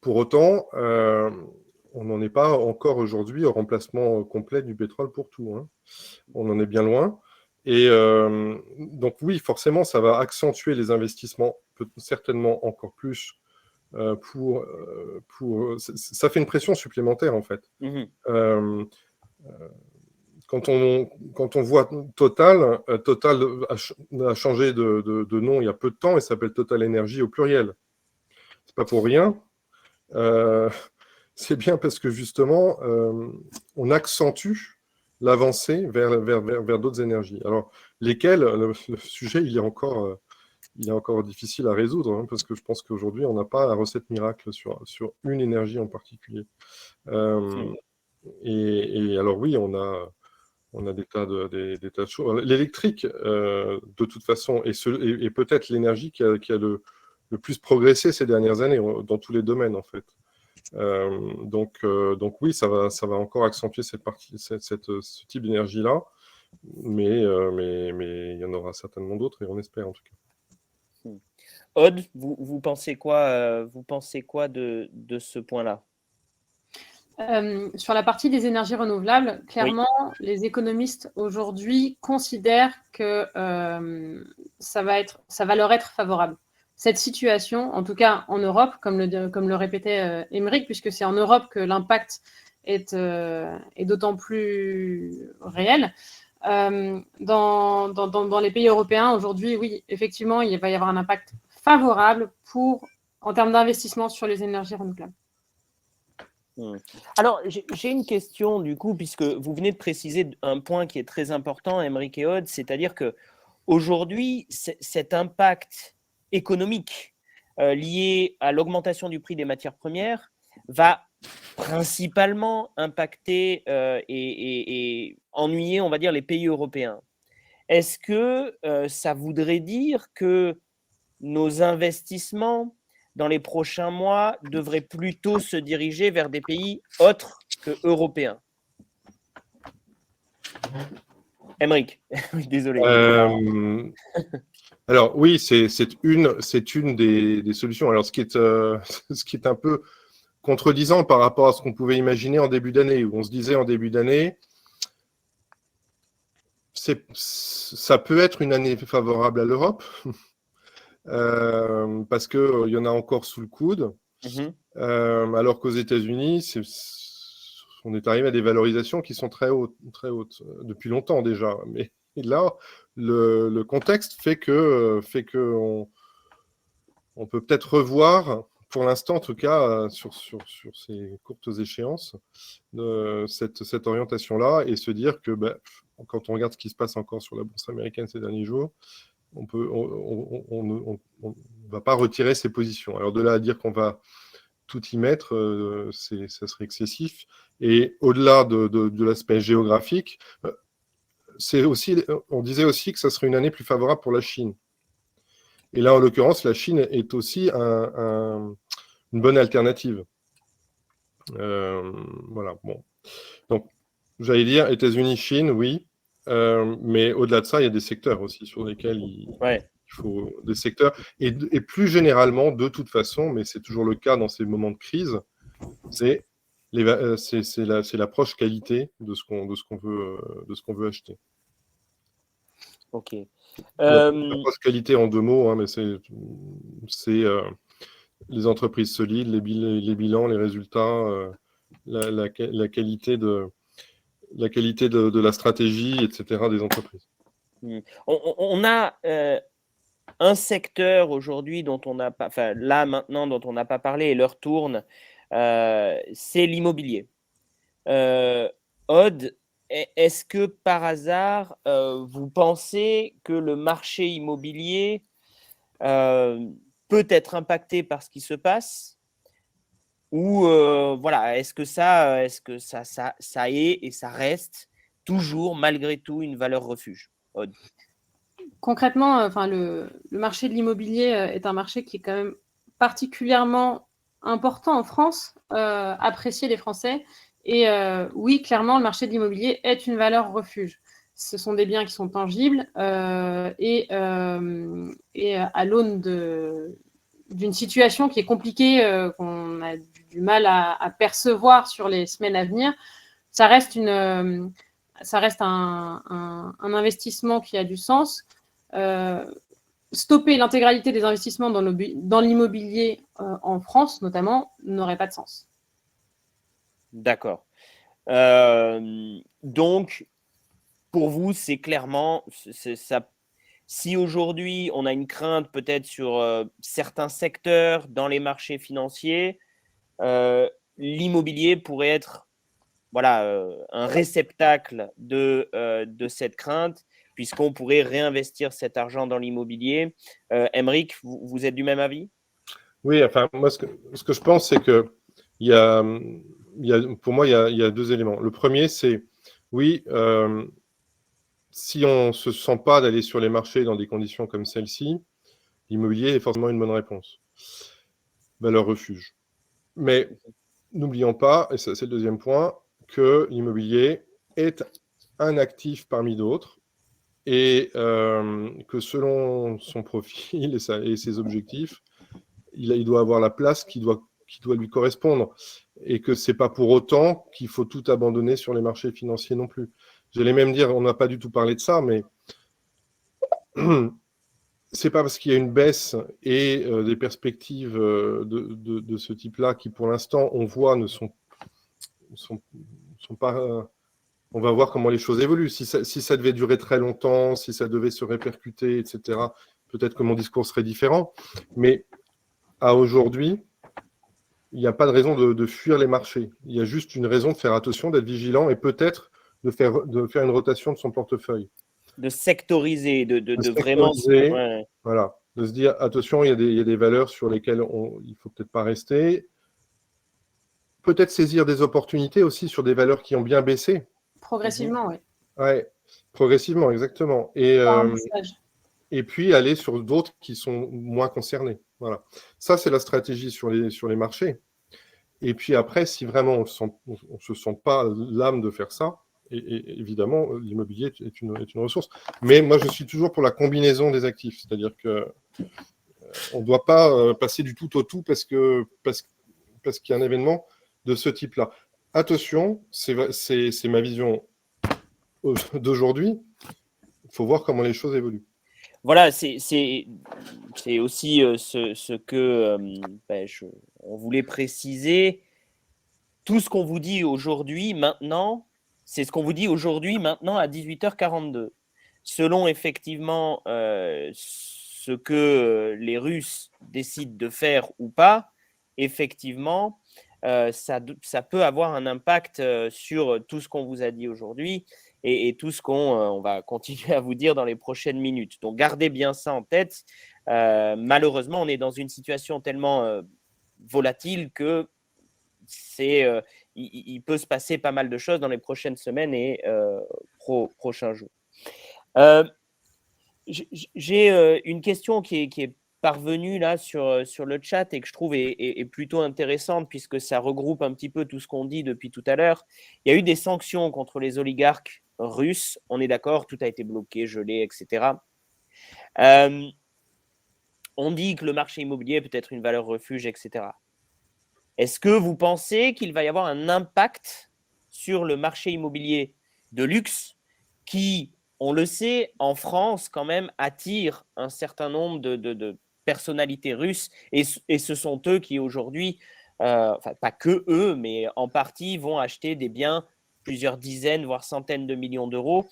Pour autant, on n'en est pas encore aujourd'hui au remplacement complet du pétrole pour tout. Hein. On en est bien loin. Et donc oui, forcément, ça va accentuer les investissements, certainement encore plus. Ça fait une pression supplémentaire en fait. Quand on voit Total a changé de nom il y a peu de temps et s'appelle Total Energy au pluriel. C'est pas pour rien. C'est bien parce que justement on accentue l'avancée vers d'autres énergies. Alors lesquelles, le sujet il est encore difficile à résoudre, hein, parce que je pense qu'aujourd'hui, on n'a pas la recette miracle sur une énergie en particulier. Et alors oui, on a des tas de choses. L'électrique, de toute façon, est peut-être l'énergie qui a le plus progressé ces dernières années, dans tous les domaines, en fait. Donc oui, ça va encore accentuer ce type d'énergie-là, mais il y en aura certainement d'autres, et on espère en tout cas. Aude, vous pensez quoi de ce point-là? Sur la partie des énergies renouvelables, clairement, les économistes aujourd'hui considèrent que ça va leur être favorable. Cette situation, en tout cas en Europe, comme le répétait Émeric, puisque c'est en Europe que l'impact est d'autant plus réel. Dans les pays européens, aujourd'hui, oui, effectivement, il va y avoir un impact favorable en termes d'investissement sur les énergies renouvelables. Alors, j'ai une question du coup, puisque vous venez de préciser un point qui est très important, Émeric et Aude, c'est-à-dire qu'aujourd'hui, cet impact économique lié à l'augmentation du prix des matières premières va principalement impacter et ennuyer, on va dire, les pays européens. Est-ce que ça voudrait dire que nos investissements dans les prochains mois devraient plutôt se diriger vers des pays autres que européens? Émeric, désolé. Alors oui, c'est une des solutions. Alors ce qui est un peu contredisant par rapport à ce qu'on pouvait imaginer en début d'année, où on se disait en début d'année, ça peut être une année favorable à l'Europe, parce qu'il y en a encore sous le coude, alors qu'aux États-Unis, on est arrivé à des valorisations qui sont très hautes depuis longtemps déjà. Mais là, le contexte fait que on peut peut-être revoir, pour l'instant en tout cas, sur ces courtes échéances, cette orientation-là, et se dire que quand on regarde ce qui se passe encore sur la bourse américaine ces derniers jours, on ne va pas retirer ses positions. Alors de là à dire qu'on va tout y mettre, ça serait excessif. Et au-delà de l'aspect géographique, on disait aussi que ça serait une année plus favorable pour la Chine. Et là, en l'occurrence, la Chine est aussi une bonne alternative. Voilà, bon. Donc, j'allais dire États-Unis, Chine, oui. Mais au-delà de ça, il y a des secteurs aussi sur lesquels il faut des secteurs. Et plus généralement, de toute façon, mais c'est toujours le cas dans ces moments de crise, c'est l'approche qualité de ce qu'on veut acheter. Ok. L'approche qualité en 2 mots, hein, mais c'est les entreprises solides, les bilans, les résultats, la qualité de la stratégie, etc. des entreprises. On a un secteur aujourd'hui dont on n'a pas, enfin là maintenant dont on n'a pas parlé et l'heure tourne, c'est l'immobilier. Aude, est-ce que par hasard vous pensez que le marché immobilier peut être impacté par ce qui se passe, ou voilà, est-ce que ça est et ça reste toujours malgré tout une valeur refuge? Aude. Concrètement, le marché de l'immobilier est un marché qui est quand même particulièrement important en France, apprécié des Français. Et oui, clairement, le marché de l'immobilier est une valeur refuge. Ce sont des biens qui sont tangibles et à l'aune d'une situation qui est compliquée, qu'on a du mal à percevoir sur les semaines à venir, ça reste un investissement qui a du sens. Stopper l'intégralité des investissements dans l'immobilier en France, notamment, n'aurait pas de sens. D'accord. Donc, pour vous, c'est clairement ça. Si aujourd'hui, on a une crainte peut-être sur certains secteurs dans les marchés financiers, l'immobilier pourrait être un réceptacle de cette crainte, puisqu'on pourrait réinvestir cet argent dans l'immobilier. Émeric, vous êtes du même avis? Oui, enfin, moi, ce que je pense, c'est que pour moi, il y a 2 éléments. Le premier, c'est, oui, si on ne se sent pas d'aller sur les marchés dans des conditions comme celle-ci, l'immobilier est forcément une bonne réponse. Valeur refuge. Mais n'oublions pas, et ça c'est le deuxième point, que l'immobilier est un actif parmi d'autres et que selon son profil et ses objectifs, il doit avoir la place qui doit lui correspondre et que ce n'est pas pour autant qu'il faut tout abandonner sur les marchés financiers non plus. J'allais même dire, on n'a pas du tout parlé de ça, mais c'est pas parce qu'il y a une baisse et des perspectives de ce type-là qui, pour l'instant, on voit ne sont pas. On va voir comment les choses évoluent. Si ça devait durer très longtemps, si ça devait se répercuter, etc., peut-être que mon discours serait différent. Mais à aujourd'hui, il n'y a pas de raison de fuir les marchés. Il y a juste une raison de faire attention, d'être vigilant et peut-être de faire une rotation de son portefeuille. De sectoriser, de vraiment… sectoriser, Ouais. voilà, de se dire, attention, il y a des valeurs sur lesquelles il ne faut peut-être pas rester. Peut-être saisir des opportunités aussi sur des valeurs qui ont bien baissé. Progressivement, oui. Ouais, progressivement, exactement. Et puis aller sur d'autres qui sont moins concernés. Voilà. Ça, c'est la stratégie sur les marchés. Et puis après, si vraiment on ne se sent pas l'âme de faire ça, et évidemment, l'immobilier est une ressource. Mais moi, je suis toujours pour la combinaison des actifs. C'est-à-dire qu'on ne doit pas passer du tout au tout parce qu'il y a un événement de ce type-là. Attention, c'est ma vision d'aujourd'hui. Il faut voir comment les choses évoluent. Voilà, c'est aussi ce que on voulait préciser. Tout ce qu'on vous dit aujourd'hui, maintenant, c'est ce qu'on vous dit aujourd'hui, maintenant, à 18h42. Selon effectivement ce que les Russes décident de faire ou pas, effectivement, ça peut avoir un impact sur tout ce qu'on vous a dit aujourd'hui et tout ce qu'on va continuer à vous dire dans les prochaines minutes. Donc, gardez bien ça en tête. Malheureusement, on est dans une situation tellement volatile que il peut se passer pas mal de choses dans les prochaines semaines et prochains jours. J'ai une question qui est parvenue là sur le chat et que je trouve est plutôt intéressante puisque ça regroupe un petit peu tout ce qu'on dit depuis tout à l'heure. Il y a eu des sanctions contre les oligarques russes. On est d'accord, tout a été bloqué, gelé, etc. On dit que le marché immobilier peut être une valeur refuge, etc. Est-ce que vous pensez qu'il va y avoir un impact sur le marché immobilier de luxe qui, on le sait, en France, quand même, attire un certain nombre de personnalités russes et ce sont eux qui, aujourd'hui, enfin, pas que eux, mais en partie, vont acheter des biens plusieurs dizaines, voire centaines de millions d'euros.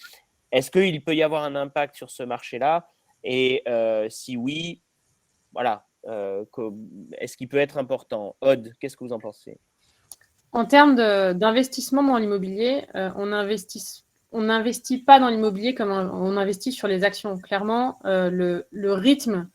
Est-ce qu'il peut y avoir un impact sur ce marché-là? Et si oui, voilà. Est-ce qu'il peut être important? Aude, qu'est-ce que vous en pensez? En termes d'investissement dans l'immobilier, on n'investit pas dans l'immobilier comme on investit sur les actions. Clairement, le rythme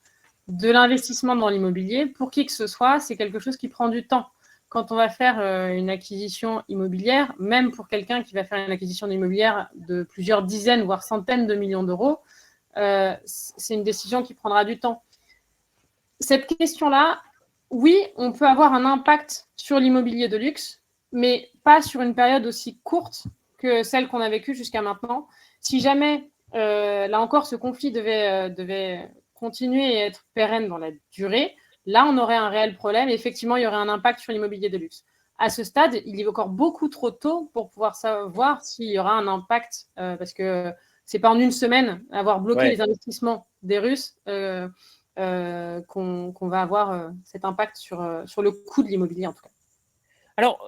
de l'investissement dans l'immobilier, pour qui que ce soit, c'est quelque chose qui prend du temps. Quand on va faire une acquisition immobilière, même pour quelqu'un qui va faire une acquisition immobilière de plusieurs dizaines, voire centaines de millions d'euros, c'est une décision qui prendra du temps. Cette question-là, oui, on peut avoir un impact sur l'immobilier de luxe, mais pas sur une période aussi courte que celle qu'on a vécue jusqu'à maintenant. Si jamais, là encore, ce conflit devait continuer et être pérenne dans la durée, là, on aurait un réel problème. Et effectivement, il y aurait un impact sur l'immobilier de luxe. À ce stade, il est encore beaucoup trop tôt pour pouvoir savoir s'il y aura un impact, parce que ce n'est pas en une semaine avoir bloqué les investissements des Russes qu'on va avoir cet impact sur le coût de l'immobilier, en tout cas. Alors,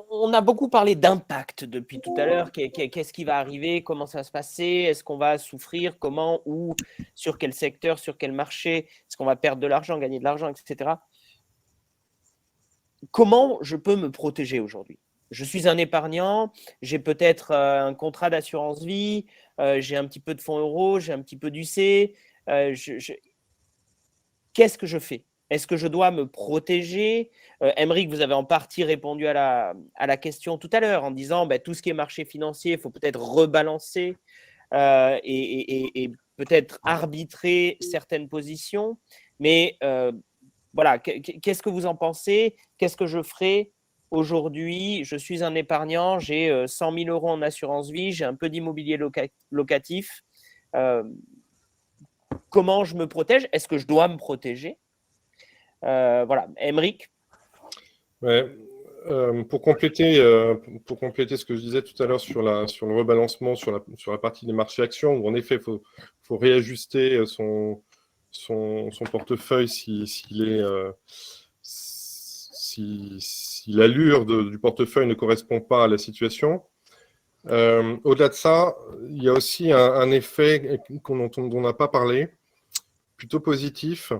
on a beaucoup parlé d'impact depuis tout à l'heure. Qu'est-ce qui va arriver? Comment ça va se passer? Est-ce qu'on va souffrir? Comment? Où? Sur quel secteur? Sur quel marché? Est-ce qu'on va perdre de l'argent, gagner de l'argent, etc. Comment je peux me protéger aujourd'hui? Je suis un épargnant, j'ai peut-être un contrat d'assurance vie, j'ai un petit peu de fonds euros, j'ai un petit peu d'UC. Qu'est-ce que je fais? Est-ce que je dois me protéger? Aymeric, vous avez en partie répondu à la question tout à l'heure en disant tout ce qui est marché financier, il faut peut-être rebalancer et peut-être arbitrer certaines positions. Mais voilà, qu'est-ce que vous en pensez? Qu'est-ce que je ferai aujourd'hui, je suis un épargnant, j'ai 100 000 euros en assurance vie, j'ai un peu d'immobilier locatif. Comment je me protège? Est-ce que je dois me protéger? Voilà. Aymeric? Ouais. Pour compléter ce que je disais tout à l'heure sur le rebalancement, sur la partie des marchés actions, où en effet, il faut réajuster son portefeuille si l'allure du portefeuille ne correspond pas à la situation. Au-delà de ça, il y a aussi un effet dont on n'a pas parlé, plutôt positif,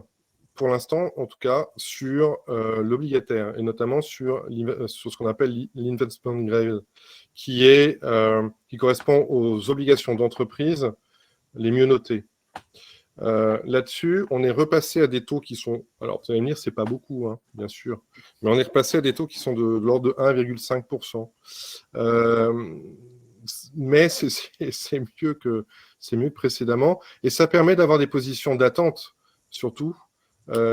pour l'instant, en tout cas, sur l'obligataire, et notamment sur ce qu'on appelle l'investment grade, qui correspond aux obligations d'entreprise les mieux notées. Là-dessus, on est repassé à des taux qui sont, alors vous allez me dire, c'est pas beaucoup, hein, bien sûr, mais on est repassé à des taux qui sont de l'ordre de 1,5%. Mais c'est mieux que précédemment, et ça permet d'avoir des positions d'attente, surtout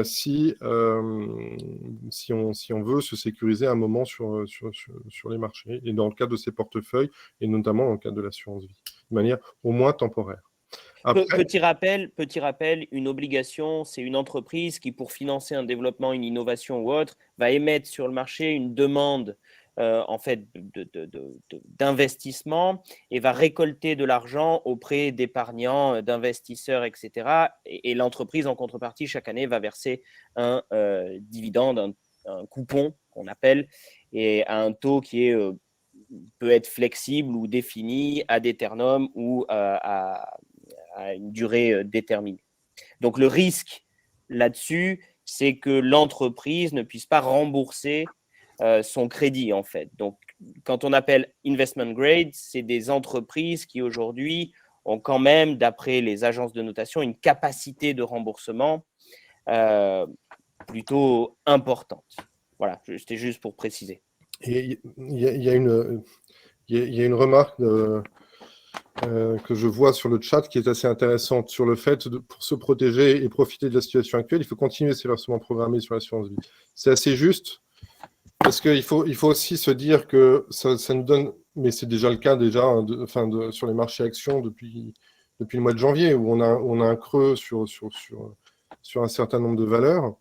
si on veut se sécuriser un moment sur les marchés, et dans le cadre de ces portefeuilles, et notamment dans le cadre de l'assurance vie, de manière au moins temporaire. Après, petit rappel, une obligation, c'est une entreprise qui, pour financer un développement, une innovation ou autre, va émettre sur le marché une demande en fait d'investissement et va récolter de l'argent auprès d'épargnants, d'investisseurs, etc. Et l'entreprise, en contrepartie, chaque année, va verser un dividende, un coupon qu'on appelle, et à un taux qui peut être flexible ou défini ad aeternum ou à une durée déterminée. Donc, le risque là-dessus, c'est que l'entreprise ne puisse pas rembourser son crédit, en fait. Donc, quand on appelle investment grade, c'est des entreprises qui, aujourd'hui, ont quand même, d'après les agences de notation, une capacité de remboursement plutôt importante. Voilà, c'était juste pour préciser. Et il y a une remarque que je vois sur le chat qui est assez intéressante sur le fait pour se protéger et profiter de la situation actuelle, il faut continuer ses versements programmés sur l'assurance vie. C'est assez juste parce qu'il faut aussi se dire que ça nous donne, mais c'est déjà le cas sur les marchés actions depuis le mois de janvier où on a un creux sur un certain nombre de valeurs.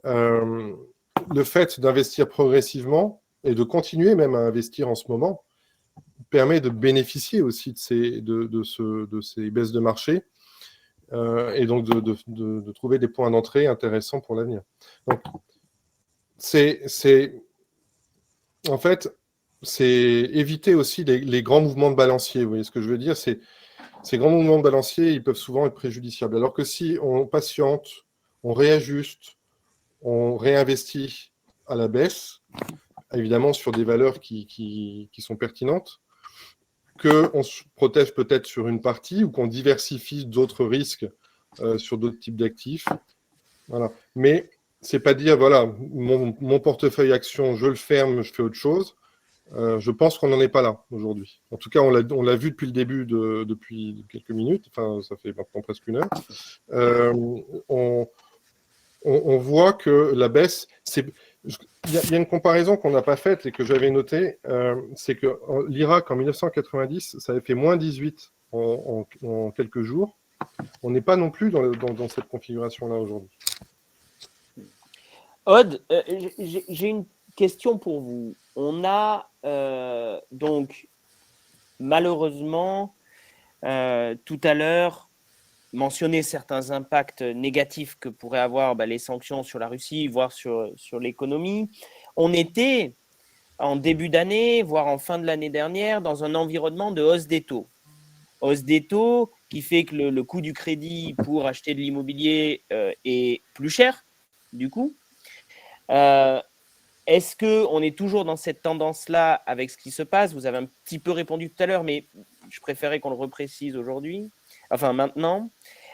Le fait d'investir progressivement et de continuer même à investir en ce moment permet de bénéficier aussi de ces baisses de marché et donc de trouver des points d'entrée intéressants pour l'avenir. Donc, en fait, c'est éviter aussi les grands mouvements de balancier. Vous voyez ce que je veux dire? Ces grands mouvements de balancier, ils peuvent souvent être préjudiciables. Alors que si on patiente, on réajuste, on réinvestit à la baisse, évidemment sur des valeurs qui sont pertinentes, qu'on se protège peut-être sur une partie ou qu'on diversifie d'autres risques sur d'autres types d'actifs. Voilà. Mais c'est pas dire, voilà, mon portefeuille action, je le ferme, je fais autre chose. Je pense qu'on n'en est pas là aujourd'hui. En tout cas, on l'a vu depuis le début, depuis quelques minutes, enfin, ça fait maintenant presque une heure. On voit que la baisse, il y a une comparaison qu'on n'a pas faite et que j'avais notée, c'est que l'Irak, en 1990, ça avait fait moins 18 en quelques jours. On n'est pas non plus dans cette configuration-là aujourd'hui. Aude, j'ai une question pour vous. On a donc malheureusement tout à l'heure mentionné certains impacts négatifs que pourraient avoir les sanctions sur la Russie, voire sur l'économie. On était en début d'année, voire en fin de l'année dernière, dans un environnement de hausse des taux. Hausse des taux qui fait que le coût du crédit pour acheter de l'immobilier est plus cher, du coup. Est-ce qu'on est toujours dans cette tendance-là avec ce qui se passe? Vous avez un petit peu répondu tout à l'heure, mais je préférais qu'on le reprécise aujourd'hui, enfin maintenant.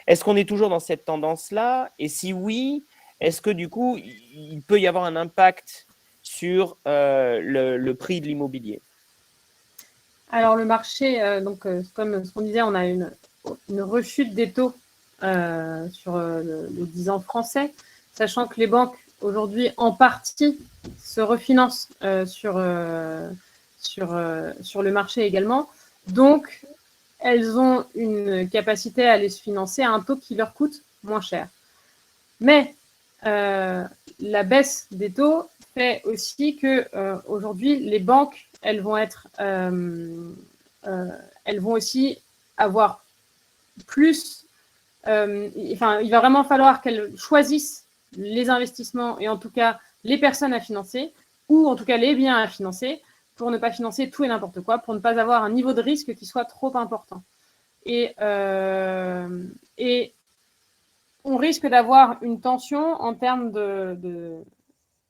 Est-ce qu'on est toujours dans cette tendance-là? Et si oui, est-ce que du coup, il peut y avoir un impact sur le prix de l'immobilier? Alors le marché, comme ce qu'on disait, on a une rechute des taux sur le 10 ans français, sachant que les banques aujourd'hui, en partie, se refinancent sur le marché également. Donc, elles ont une capacité à aller se financer à un taux qui leur coûte moins cher. Mais la baisse des taux fait aussi que aujourd'hui, les banques, elles vont aussi avoir plus. Il va vraiment falloir qu'elles choisissent les investissements et en tout cas les personnes à financer ou en tout cas les biens à financer pour ne pas financer tout et n'importe quoi, pour ne pas avoir un niveau de risque qui soit trop important. Et on risque d'avoir une tension en termes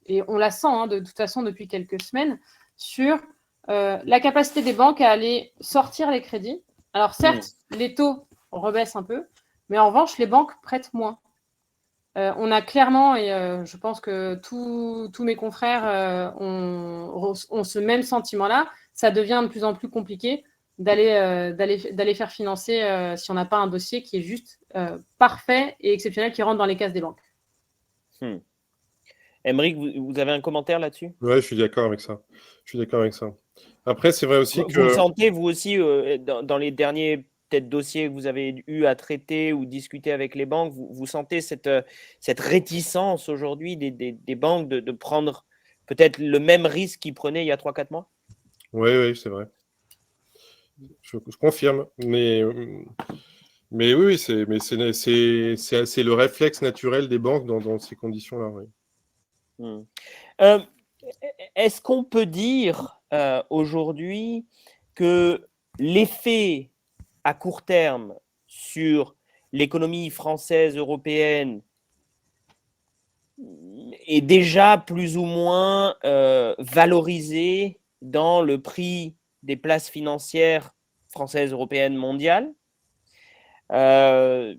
et on la sent de toute façon depuis quelques semaines, sur la capacité des banques à aller sortir les crédits. Alors certes, les taux rebaissent un peu, mais en revanche, les banques prêtent moins. On a clairement, et je pense que tous mes confrères ont ce même sentiment-là, ça devient de plus en plus compliqué d'aller faire financer si on n'a pas un dossier qui est juste parfait et exceptionnel qui rentre dans les cases des banques. Aymeric, vous avez un commentaire là-dessus? Oui, je suis d'accord avec ça. Après, c'est vrai aussi que… Vous le sentez, vous aussi, dans les derniers peut-être dossiers que vous avez eu à traiter ou discuter avec les banques, vous sentez cette réticence aujourd'hui des banques de prendre peut-être le même risque qu'ils prenaient il y a 3-4 mois? Oui, c'est vrai. Je confirme. Mais oui, c'est le réflexe naturel des banques dans ces conditions-là. Oui. Est-ce qu'on peut dire aujourd'hui que l'effet à court terme sur l'économie française, européenne, est déjà plus ou moins valorisé dans le prix des places financières françaises, européennes, mondiales? Je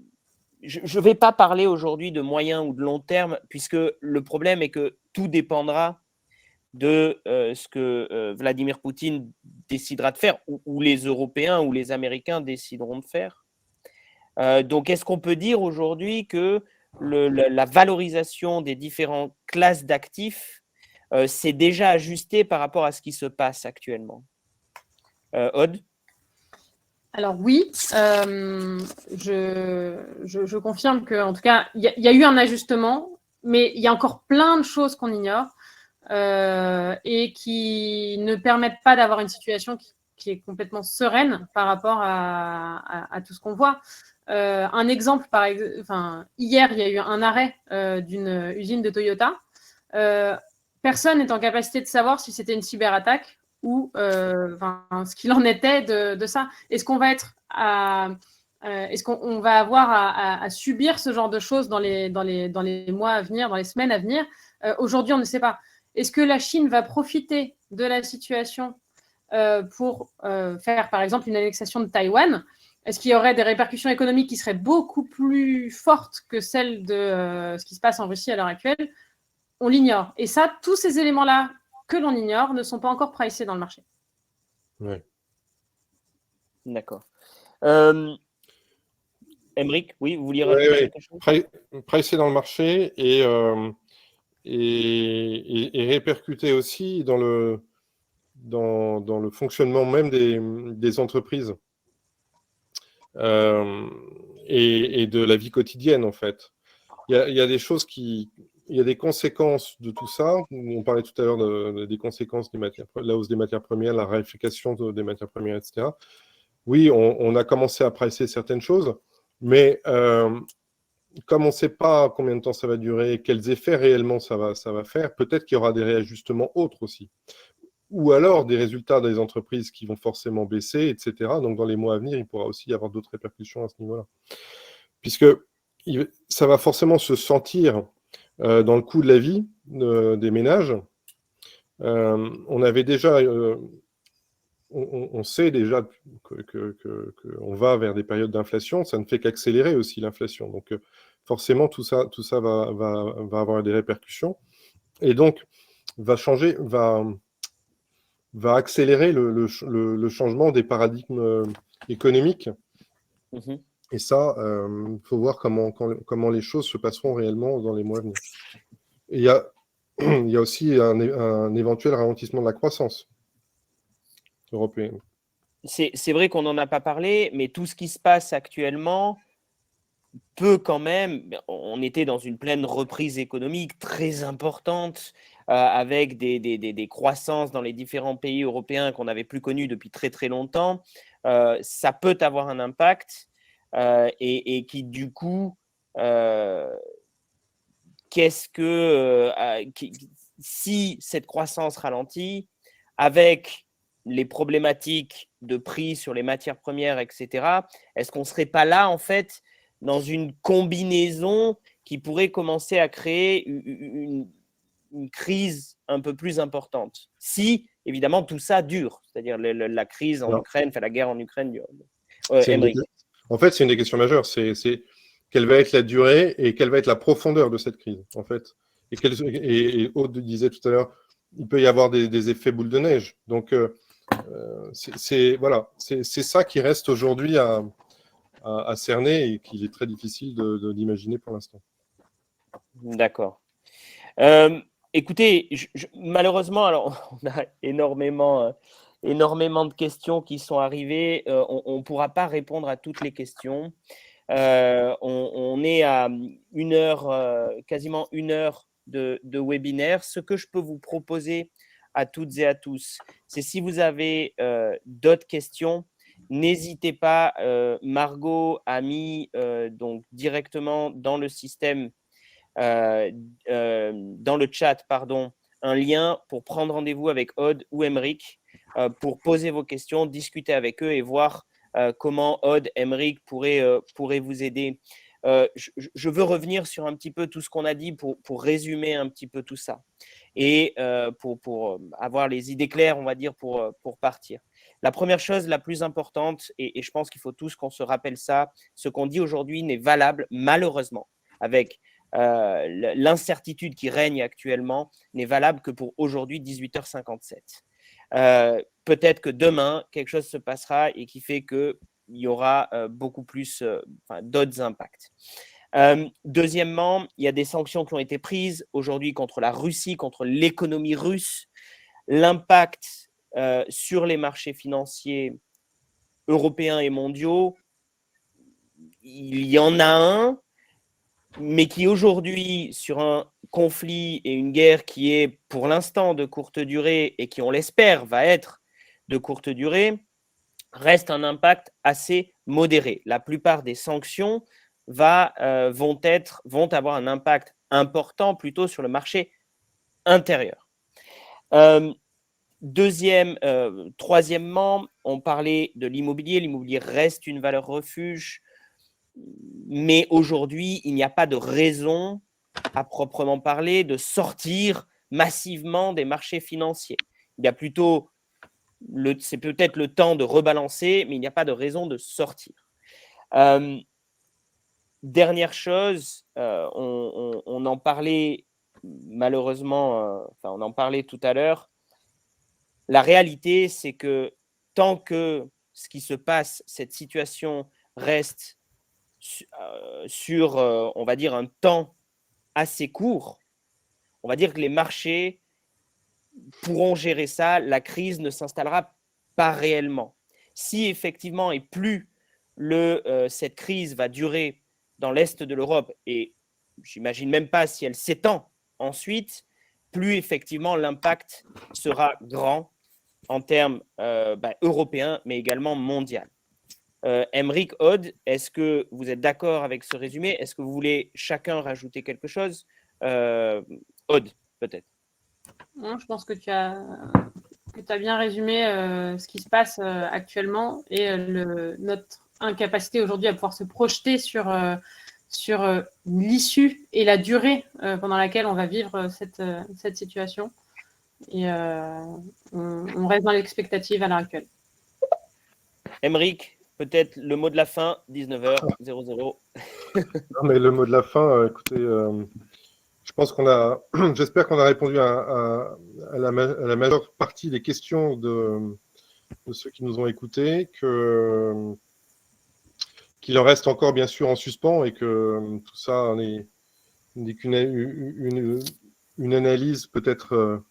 ne vais pas parler aujourd'hui de moyen ou de long terme, puisque le problème est que tout dépendra de ce que Vladimir Poutine décidera de faire, ou les Européens ou les Américains décideront de faire. Donc, est-ce qu'on peut dire aujourd'hui que la valorisation des différentes classes d'actifs s'est déjà ajustée par rapport à ce qui se passe actuellement? Aude? Alors oui, je confirme qu'en tout cas, il y a eu un ajustement, mais il y a encore plein de choses qu'on ignore et qui ne permettent pas d'avoir une situation qui est complètement sereine par rapport à tout ce qu'on voit. Un exemple, hier, il y a eu un arrêt d'une usine de Toyota. Personne n'est en capacité de savoir si c'était une cyberattaque ou ce qu'il en était de ça. Est-ce qu'on va avoir à subir ce genre de choses dans les mois à venir, dans les semaines à venir? Aujourd'hui, on ne sait pas. Est-ce que la Chine va profiter de la situation pour faire, par exemple, une annexation de Taïwan? Est-ce qu'il y aurait des répercussions économiques qui seraient beaucoup plus fortes que celles de ce qui se passe en Russie à l'heure actuelle? On l'ignore. Et ça, tous ces éléments-là que l'on ignore ne sont pas encore pricés dans le marché. Oui. D'accord. Aymeric, oui, vous vouliez rajouter quelque chose? Pricé dans le marché et répercuté aussi dans le fonctionnement même des entreprises et de la vie quotidienne, en fait. Il y a des choses il y a des conséquences de tout ça. On parlait tout à l'heure des conséquences de la hausse des matières premières, la raréfaction des matières premières, etc. Oui, on a commencé à pricer certaines choses, mais comme on ne sait pas combien de temps ça va durer, quels effets réellement ça va faire, peut-être qu'il y aura des réajustements autres aussi. Ou alors des résultats des entreprises qui vont forcément baisser, etc. Donc, dans les mois à venir, il pourra aussi y avoir d'autres répercussions à ce niveau-là. Puisque ça va forcément se sentir dans le coût de la vie des ménages. On avait déjà… on sait déjà qu'on va vers des périodes d'inflation, ça ne fait qu'accélérer aussi l'inflation. Donc, forcément, tout ça va avoir des répercussions. Et donc, va accélérer le changement des paradigmes économiques. Mmh. Et ça, il faut voir comment les choses se passeront réellement dans les mois à venir. Et il y a aussi un éventuel ralentissement de la croissance européenne. C'est vrai qu'on n'en a pas parlé, mais tout ce qui se passe actuellement peut quand même, on était dans une pleine reprise économique très importante, avec des croissances dans les différents pays européens qu'on n'avait plus connues depuis très très longtemps. Ça peut avoir un impact et qui du coup, si cette croissance ralentit, avec les problématiques de prix sur les matières premières, etc., est-ce qu'on ne serait pas là, en fait, dans une combinaison qui pourrait commencer à créer une crise un peu plus importante? Si, évidemment, tout ça dure, c'est-à-dire la crise en Ukraine, la guerre en Ukraine dure. En fait, c'est une des questions majeures. C'est quelle va être la durée et quelle va être la profondeur de cette crise, en fait. Et Aude disait tout à l'heure, il peut y avoir des effets boule de neige. Donc, c'est ça qui reste aujourd'hui à cerner et qu'il est très difficile d'imaginer pour l'instant. D'accord. Écoutez, malheureusement, alors, on a énormément de questions qui sont arrivées. On ne pourra pas répondre à toutes les questions. On est à quasiment une heure de webinaire. Ce que je peux vous proposer à toutes et à tous, c'est si vous avez d'autres questions, n'hésitez pas. Margot a mis donc directement dans le système, dans le chat, un lien pour prendre rendez-vous avec Aude ou Aymeric pour poser vos questions, discuter avec eux et voir comment Aude, Aymeric pourraient vous aider. Je veux revenir sur un petit peu tout ce qu'on a dit pour résumer un petit peu tout ça et pour avoir les idées claires, on va dire, pour partir. La première chose, la plus importante, et je pense qu'il faut tous qu'on se rappelle ça, ce qu'on dit aujourd'hui n'est valable, malheureusement, avec l'incertitude qui règne actuellement, n'est valable que pour aujourd'hui, 18h57. Peut-être que demain, quelque chose se passera et qui fait qu'il y aura beaucoup plus d'autres impacts. Deuxièmement, il y a des sanctions qui ont été prises aujourd'hui contre la Russie, contre l'économie russe. L'impact sur les marchés financiers européens et mondiaux, il y en a un, mais qui aujourd'hui, sur un conflit et une guerre qui est pour l'instant de courte durée et qui, on l'espère, va être de courte durée, reste un impact assez modéré. La plupart des sanctions vont avoir un impact important plutôt sur le marché intérieur. Troisièmement, on parlait de l'immobilier. L'immobilier reste une valeur refuge. Mais aujourd'hui, il n'y a pas de raison, à proprement parler, de sortir massivement des marchés financiers. Il y a plutôt, c'est peut-être le temps de rebalancer, mais il n'y a pas de raison de sortir. Dernière chose, on en parlait malheureusement, on en parlait tout à l'heure. La réalité, c'est que tant que ce qui se passe, cette situation reste sur, on va dire, un temps assez court, on va dire que les marchés pourront gérer ça, la crise ne s'installera pas réellement. Si effectivement, et plus cette crise va durer dans l'Est de l'Europe, et j'imagine même pas si elle s'étend ensuite, plus effectivement l'impact sera grand en termes européens, mais également mondial. Aymeric, Aude, est-ce que vous êtes d'accord avec ce résumé? Est-ce que vous voulez chacun rajouter quelque chose? Aude, peut-être. Non, je pense que tu as bien résumé ce qui se passe actuellement et notre incapacité aujourd'hui à pouvoir se projeter sur l'issue et la durée pendant laquelle on va vivre cette situation. Et on reste dans l'expectative à l'heure actuelle. Aymeric, peut-être le mot de la fin, 19h00. Non, mais le mot de la fin, écoutez, je pense j'espère qu'on a répondu à la majeure partie des questions de ceux qui nous ont écoutés, qu'il en reste encore bien sûr en suspens et que tout ça n'est qu'une une analyse peut-être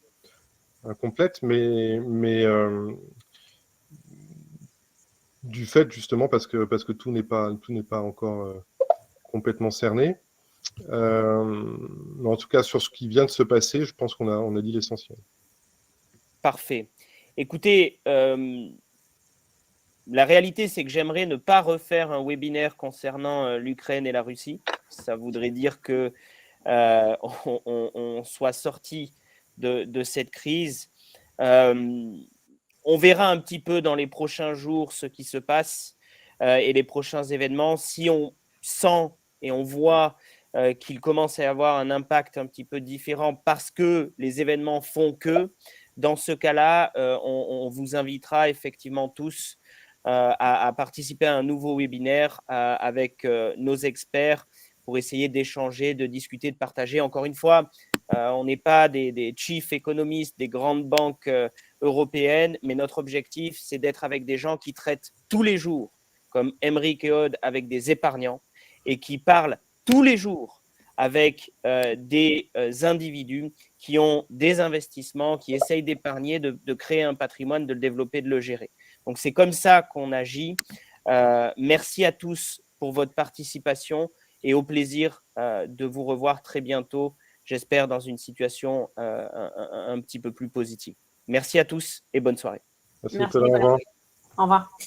incomplète, mais du fait justement parce que tout n'est pas encore complètement cerné. Mais en tout cas, sur ce qui vient de se passer, je pense qu'on a dit l'essentiel. Parfait. Écoutez, la réalité, c'est que j'aimerais ne pas refaire un webinaire concernant l'Ukraine et la Russie. Ça voudrait dire que on soit sorti de cette crise. On verra un petit peu dans les prochains jours ce qui se passe et les prochains événements. Si on sent et on voit qu'il commence à y avoir un impact un petit peu différent parce que les événements font que, dans ce cas-là, on vous invitera effectivement tous à participer à un nouveau webinaire avec nos experts pour essayer d'échanger, de discuter, de partager. Encore une fois, on n'est pas des chief économistes des grandes banques européennes, mais notre objectif, c'est d'être avec des gens qui traitent tous les jours, comme Émeric et Aude, avec des épargnants et qui parlent tous les jours avec des individus qui ont des investissements, qui essayent d'épargner, de créer un patrimoine, de le développer, de le gérer. Donc, c'est comme ça qu'on agit. Merci à tous pour votre participation et au plaisir de vous revoir très bientôt, j'espère, dans une situation un petit peu plus positive. Merci à tous et bonne soirée. Merci, Merci. Nicolas. Au revoir. Au revoir.